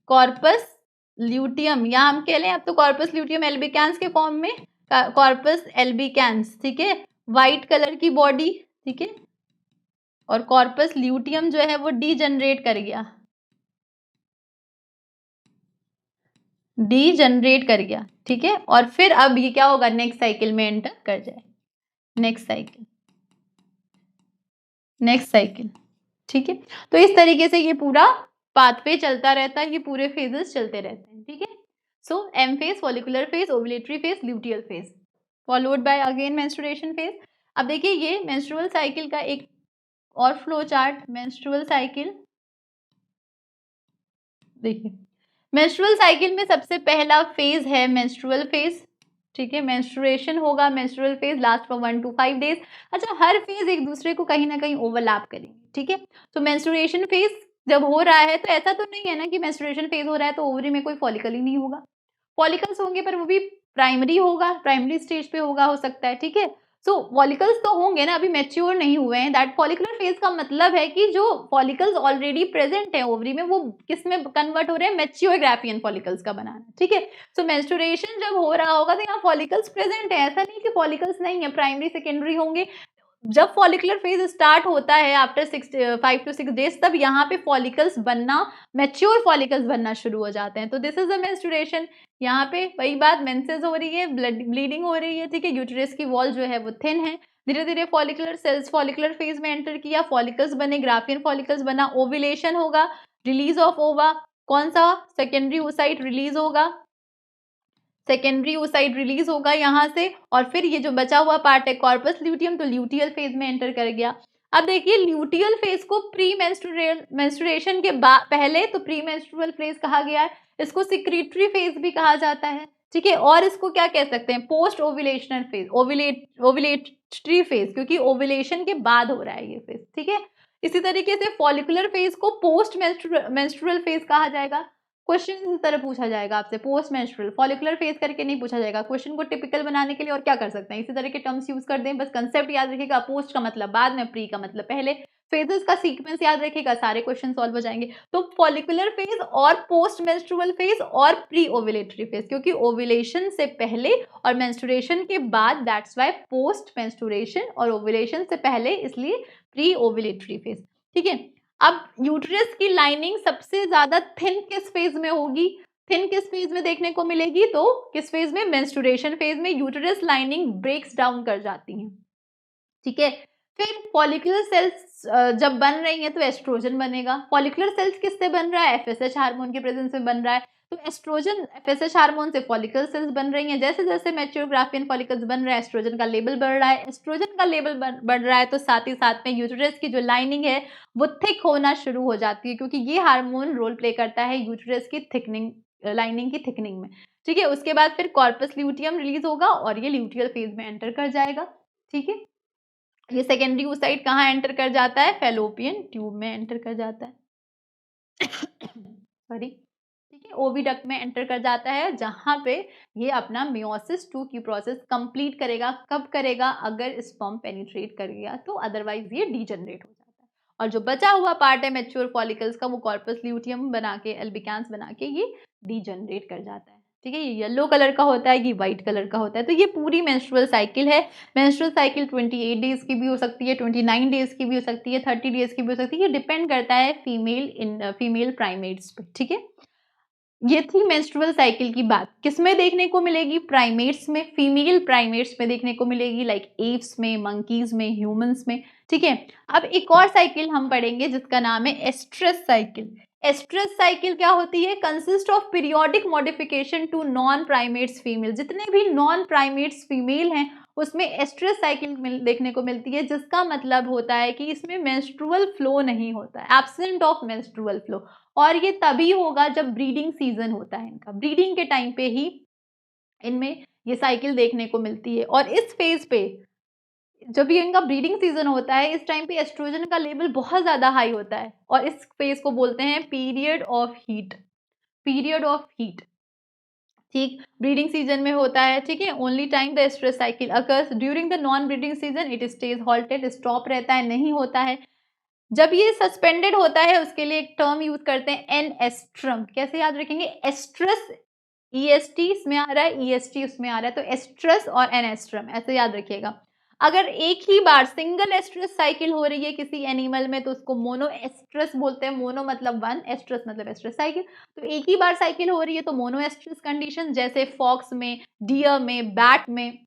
कॉर्पस ल्यूटियम, या हम कह लें अब तो कॉर्पस ल्यूटियम एल्बिकैंस के फॉर्म में, कॉर्पस एल्बिकैंस, ठीक है, व्हाइट कलर की बॉडी, ठीक है। और कॉर्पस ल्यूटियम जो है वो डीजनरेट कर गया, डीजनरेट कर गया, ठीक है। और फिर अब ये क्या होगा, नेक्स्ट साइकिल में एंटर कर जाए, नेक्स्ट साइकिल, नेक्स्ट साइकिल, ठीक है। तो इस तरीके से ये पूरा पाथवे चलता रहता है, ये पूरे फेजेस चलते रहते हैं, ठीक है। So M phase, follicular phase, ovulatory phase, luteal phase, followed by again menstruation phase. अब देखिए ये मेंस्ट्रुअल साइकिल का एक और फ्लो चार्ट, मेंस्ट्रुअल साइकिल देखिए, मेंस्ट्रुअल साइकिल में सबसे पहला फेज है मेंस्ट्रुअल फेज, ठीक है। मेंस्ट्रुएशन होगा, menstrual phase last for 1 to 5 days। अच्छा, हर फेज एक दूसरे को कहीं ना कहीं ओवरलैप करेंगे, ठीक है। तो मेंस्ट्रुएशन फेज जब हो रहा है तो ऐसा तो नहीं है ना कि मेंस्ट्रुएशन फेज हो रहा है तो ओवरी में कोई फॉलिकल ही नहीं होगा, फॉलिकल्स होंगे पर वो भी प्राइमरी होगा, प्राइमरी स्टेज पे होगा, हो सकता है, ठीक है। सो फॉलिकल्स तो होंगे ना, अभी मैच्योर नहीं हुए हैं। दैट फॉलिकुलर फेज का मतलब है कि जो फॉलिकल्स ऑलरेडी प्रेजेंट है ओवरी में वो किस में कन्वर्ट हो रहे हैं, मैच्योर ग्राफियन फॉलिकल्स का बनाना, ठीक है। सो मेंस्ट्रुएशन जब हो रहा होगा तो यहाँ फॉलिकल्स प्रेजेंट है, ऐसा नहीं कि फॉलिकल्स नहीं है, प्राइमरी सेकेंडरी होंगे। जब फॉलिकुलर फेज स्टार्ट होता है आफ्टर 5 to 6 days, तब यहाँ पे फॉलिकल्स बनना, मैच्योर फॉलिकल्स बनना शुरू हो जाते हैं। तो दिस इज द मेंस्ट्रुएशन। यहाँ पे वही बात, मेंसेस हो रही है, ब्लीडिंग हो रही है, ठीक है। यूटेरस की वॉल जो है वो थिन है। धीरे धीरे फॉलिकुलर सेल्स फॉलिकुलर फेज में एंटर किया, फॉलिकल्स बने, ग्राफियन फॉलिकल्स बना, ओव्यूलेशन होगा, रिलीज ऑफ ओवा, कौन सा, सेकेंडरी oocyte रिलीज होगा, सेकेंडरी oocyte रिलीज होगा यहाँ से। और फिर ये जो बचा हुआ पार्ट है कॉर्पस ल्यूटियम, तो ल्यूटियल फेज में एंटर कर गया। अब देखिए ल्यूटियल फेज को प्री मेंस्ट्रुएशन के बाद पहले तो प्री मेंस्ट्रुअल फेज कहा गया है, इसको सिक्रीटरी फेज भी कहा जाता है, ठीक है। और इसको क्या कह सकते हैं, पोस्ट ओव्यूलेशनल फेज, ओव्यूलेटरी फेज, क्योंकि ओव्यूलेशन के बाद हो रहा है ये फेज, ठीक है। इसी तरीके से फॉलिकुलर फेज को पोस्ट मेंस्ट्रुअल फेज कहा जाएगा। क्वेश्चन इस तरह पूछा जाएगा आपसे, पोस्ट मेंस्ट्रुअल, फॉलिकुलर फेज करके नहीं पूछा जाएगा। क्वेश्चन को टिपिकल बनाने के लिए और क्या कर सकते हैं, इसी तरह के टर्म्स यूज कर दें, बस कंसेप्ट याद रखिएगा, पोस्ट का मतलब बाद में, प्री का मतलब पहले, फेजेस का सीक्वेंस याद रखिएगा, सारे क्वेश्चन सॉल्व हो जाएंगे। तो फॉलिकुलर फेज और पोस्ट मेंस्ट्रुअल फेज और प्री ओव्यूलेटरी फेज, क्योंकि ओव्यूलेशन से पहले और मेंस्ट्रुएशन के बाद, दैट्स व्हाई पोस्ट मेंस्ट्रुएशन, और ओव्यूलेशन से पहले इसलिए प्री ओव्यूलेटरी फेज, ठीक है। अब यूट्रस की लाइनिंग सबसे ज्यादा थिन किस फेज में होगी, थिन किस फेज में देखने को मिलेगी, तो किस फेज में, मेंस्ट्रुएशन फेज में यूट्रस लाइनिंग ब्रेक्स डाउन कर जाती है, ठीक है। फिर फॉलिकुलर सेल्स जब बन रही हैं तो एस्ट्रोजन बनेगा। फॉलिकुलर सेल्स किससे बन रहा है, एफएसएच हार्मोन के प्रेजेंस में बन रहा है, तो एस्ट्रोजन एफएसएच हार्मोन से फॉलिकुलर सेल्स बन रही हैं। जैसे जैसे मैच्योर ग्राफियन फॉलिकल्स बन रहा है, एस्ट्रोजन का लेवल बढ़ रहा है, एस्ट्रोजन का लेवल बढ़ रहा है, तो साथ ही साथ में यूटेरस की जो लाइनिंग है वो थिक होना शुरू हो जाती है, क्योंकि ये हार्मोन रोल प्ले करता है यूटेरस की थिकनिंग, लाइनिंग की थिकनिंग में, ठीक है। उसके बाद फिर कॉर्पस ल्यूटियम रिलीज होगा और ये ल्यूटियल फेज में एंटर कर जाएगा, ठीक है। ये सेकेंडरी oocyte कहाँ एंटर कर जाता है, फैलोपियन ट्यूब में एंटर कर जाता है, सॉरी, ठीक है। ओविडक्ट में एंटर कर जाता है, जहां पे ये अपना मियोसिस 2 की प्रोसेस कंप्लीट करेगा। कब करेगा, अगर स्पर्म पेनिट्रेट कर गया तो, अदरवाइज ये डीजनरेट हो जाता है। और जो बचा हुआ पार्ट है मैच्योर फॉलिकल्स का, वो कॉर्पस ल्यूटियम बना के, एल्बिकैंस बना के ये डीजनरेट कर जाता है, ठीक है। ये येलो कलर का होता है, ये व्हाइट कलर का होता है। तो ये पूरी मेंस्ट्रुअल साइकिल है। मेंस्ट्रुअल साइकिल 28 डेज की भी हो सकती है, 29 डेज की भी हो सकती है, 30 डेज की भी हो सकती है, ये डिपेंड करता है फीमेल प्राइमेट्स पे, ठीक है। ये थी मेंस्ट्रुअल साइकिल की बात। किसमें देखने को मिलेगी, प्राइमेट्स में, फीमेल प्राइमेट्स में देखने को मिलेगी, लाइक एप्स में, मंकीज में, ह्यूमंस में, ठीक है। अब एक और साइकिल हम पढ़ेंगे जिसका नाम है एस्ट्रस साइकिल। एस्ट्रस साइकिल क्या होती है, consist of periodic modification to non primates female. जितने भी नॉन प्राइमेट्स फीमेल हैं उसमें एस्ट्रस साइकिल देखने को मिलती है, जिसका मतलब होता है कि इसमें मेंस्ट्रुअल फ्लो नहीं होता है, एब्सेंट ऑफ मेंस्ट्रुअल फ्लो। और ये तभी होगा जब ब्रीडिंग सीजन होता है इनका, ब्रीडिंग के टाइम पे ही इनमें ये साइकिल देखने को मिलती है। और इस फेज पे जब ये इनका ब्रीडिंग सीजन होता है, इस टाइम पे एस्ट्रोजन का लेवल बहुत ज्यादा हाई होता है, और इस फेज को बोलते हैं period of heat, period of heat. ठीक, ब्रीडिंग सीजन में होता है, ठीक है। Only time the estrus cycle occurs during the non breeding season it stays halted, stop रहता है, नहीं होता है। जब ये सस्पेंडेड होता है उसके लिए एक टर्म यूज करते हैं एन एस्ट्रम। कैसे याद रखेंगे? एस्ट्रस ईएसटी इसमें आ रहा है, ईएसटी उसमें आ रहा है, तो एस्ट्रस और एन एस्ट्रम ऐसे याद रखिएगा। अगर एक ही बार सिंगल एस्ट्रस साइकिल हो रही है किसी एनिमल में तो उसको मोनो एस्ट्रस बोलते हैं। मोनो मतलब वन, एस्ट्रस मतलब एस्ट्रस साइकिल। तो एक ही बार साइकिल हो रही है तो मोनो एस्ट्रस कंडीशन, जैसे फॉक्स में, डियर में, बैट में,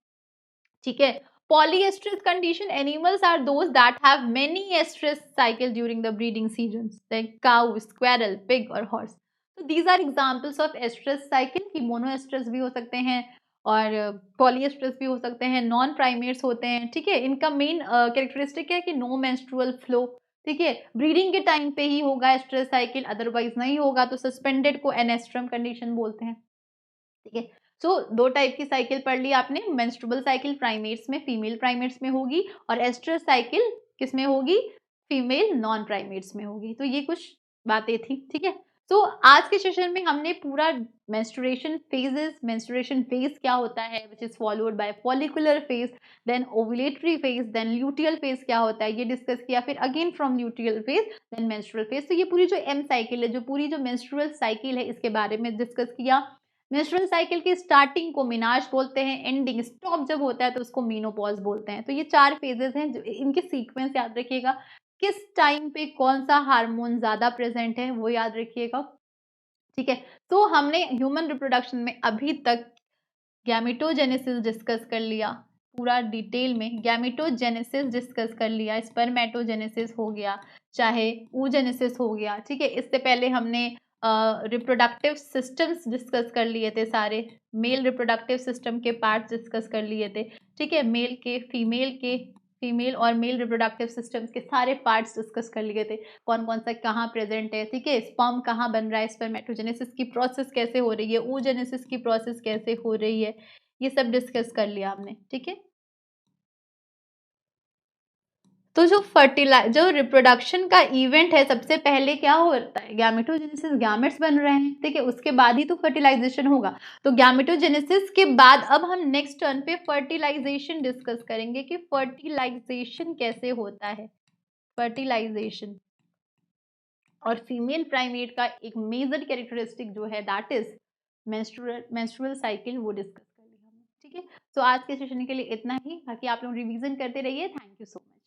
ठीक है। Polyestrous condition animals are those that have many estrus cycle during the breeding seasons, like cow, squirrel, pig or horse. So these are examples of estrus cycle कि monoestrus भी हो सकते हैं और polyestrus भी हो सकते हैं, नॉन प्राइमेट्स होते हैं, ठीक है। इनका मेन कैरेक्टरिस्टिक है कि नो मेंस्ट्रुअल फ्लो, ठीक है। ब्रीडिंग के टाइम पे ही होगा एस्ट्रस साइकिल, अदरवाइज नहीं होगा। तो सस्पेंडेड को एनेस्ट्रम कंडीशन बोलते हैं, ठीक है। सो दो टाइप की साइकिल पढ़ ली आपने, मेंस्ट्रुअल साइकिल प्राइमेट्स में, फीमेल प्राइमेट्स में होगी, और एस्ट्रस साइकिल किस में होगी? फीमेल नॉन प्राइमेट्स में होगी। तो ये कुछ बातें थी, ठीक है। तो आज के सेशन में हमने पूरा मेंस्ट्रुएशन फेजेस, मेंस्ट्रुएशन फेज क्या होता है which is followed by follicular phase, then ovulatory phase, then luteal phase क्या होता है ये डिस्कस किया, फिर again from luteal phase then menstrual phase. तो ये पूरी जो एम साइकिल है, जो पूरी जो मेंस्ट्रुअल साइकिल है, इसके बारे में डिस्कस किया। मेंस्ट्रुअल साइकिल की स्टार्टिंग को मीनाज बोलते हैं, एंडिंग स्टॉप जब होता है तो उसको मीनोपॉज बोलते हैं। तो ये 4 फेजेस हैं, जो इनके सीक्वेंस याद रखिएगा। किस टाइम पे कौन सा हार्मोन ज्यादा प्रेजेंट है वो याद रखिएगा, ठीक है। तो हमने ह्यूमन रिप्रोडक्शन में अभी तक गैमेटोजेनेसिस डिस्कस कर लिया, पूरा डिटेल में गैमेटोजेनेसिस डिस्कस कर लिया, स्पर्मेटोजेनेसिस हो गया, चाहे oogenesis हो गया, ठीक है। इससे पहले हमने रिप्रोडक्टिव सिस्टम्स डिस्कस कर लिए थे, सारे मेल रिप्रोडक्टिव सिस्टम के पार्ट्स डिस्कस कर लिए थे, ठीक है। मेल के, फीमेल और मेल रिप्रोडक्टिव सिस्टम्स के सारे पार्ट्स डिस्कस कर लिए थे, कौन कौन सा कहाँ प्रेजेंट है, ठीक है। स्पर्म कहाँ बन रहा है, स्पर्मेटोजेनेसिस की प्रोसेस कैसे हो रही है, oogenesis की प्रोसेस कैसे हो रही है, ये सब डिस्कस कर लिया हमने, ठीक है। तो जो रिप्रोडक्शन का इवेंट है, सबसे पहले क्या होता है? गैमेटोजेनेसिस, गैमेट्स बन रहे हैं, ठीक है। उसके बाद ही तो फर्टिलाइजेशन होगा। तो गैमेटोजेनेसिस के बाद अब हम नेक्स्ट टर्न पे फर्टिलाइजेशन डिस्कस करेंगे कि फर्टिलाइजेशन कैसे होता है, फर्टिलाइजेशन। और फीमेल प्राइमेट का एक मेजर कैरेक्टरिस्टिक जो है दैट इज मेंस्ट्रुअल साइकिल, वो डिस्कस कर लिया हमने, ठीक है। तो आज के सेशन के लिए इतना ही, बाकी आप लोग रिवीजन करते रहिए। Thank you so much.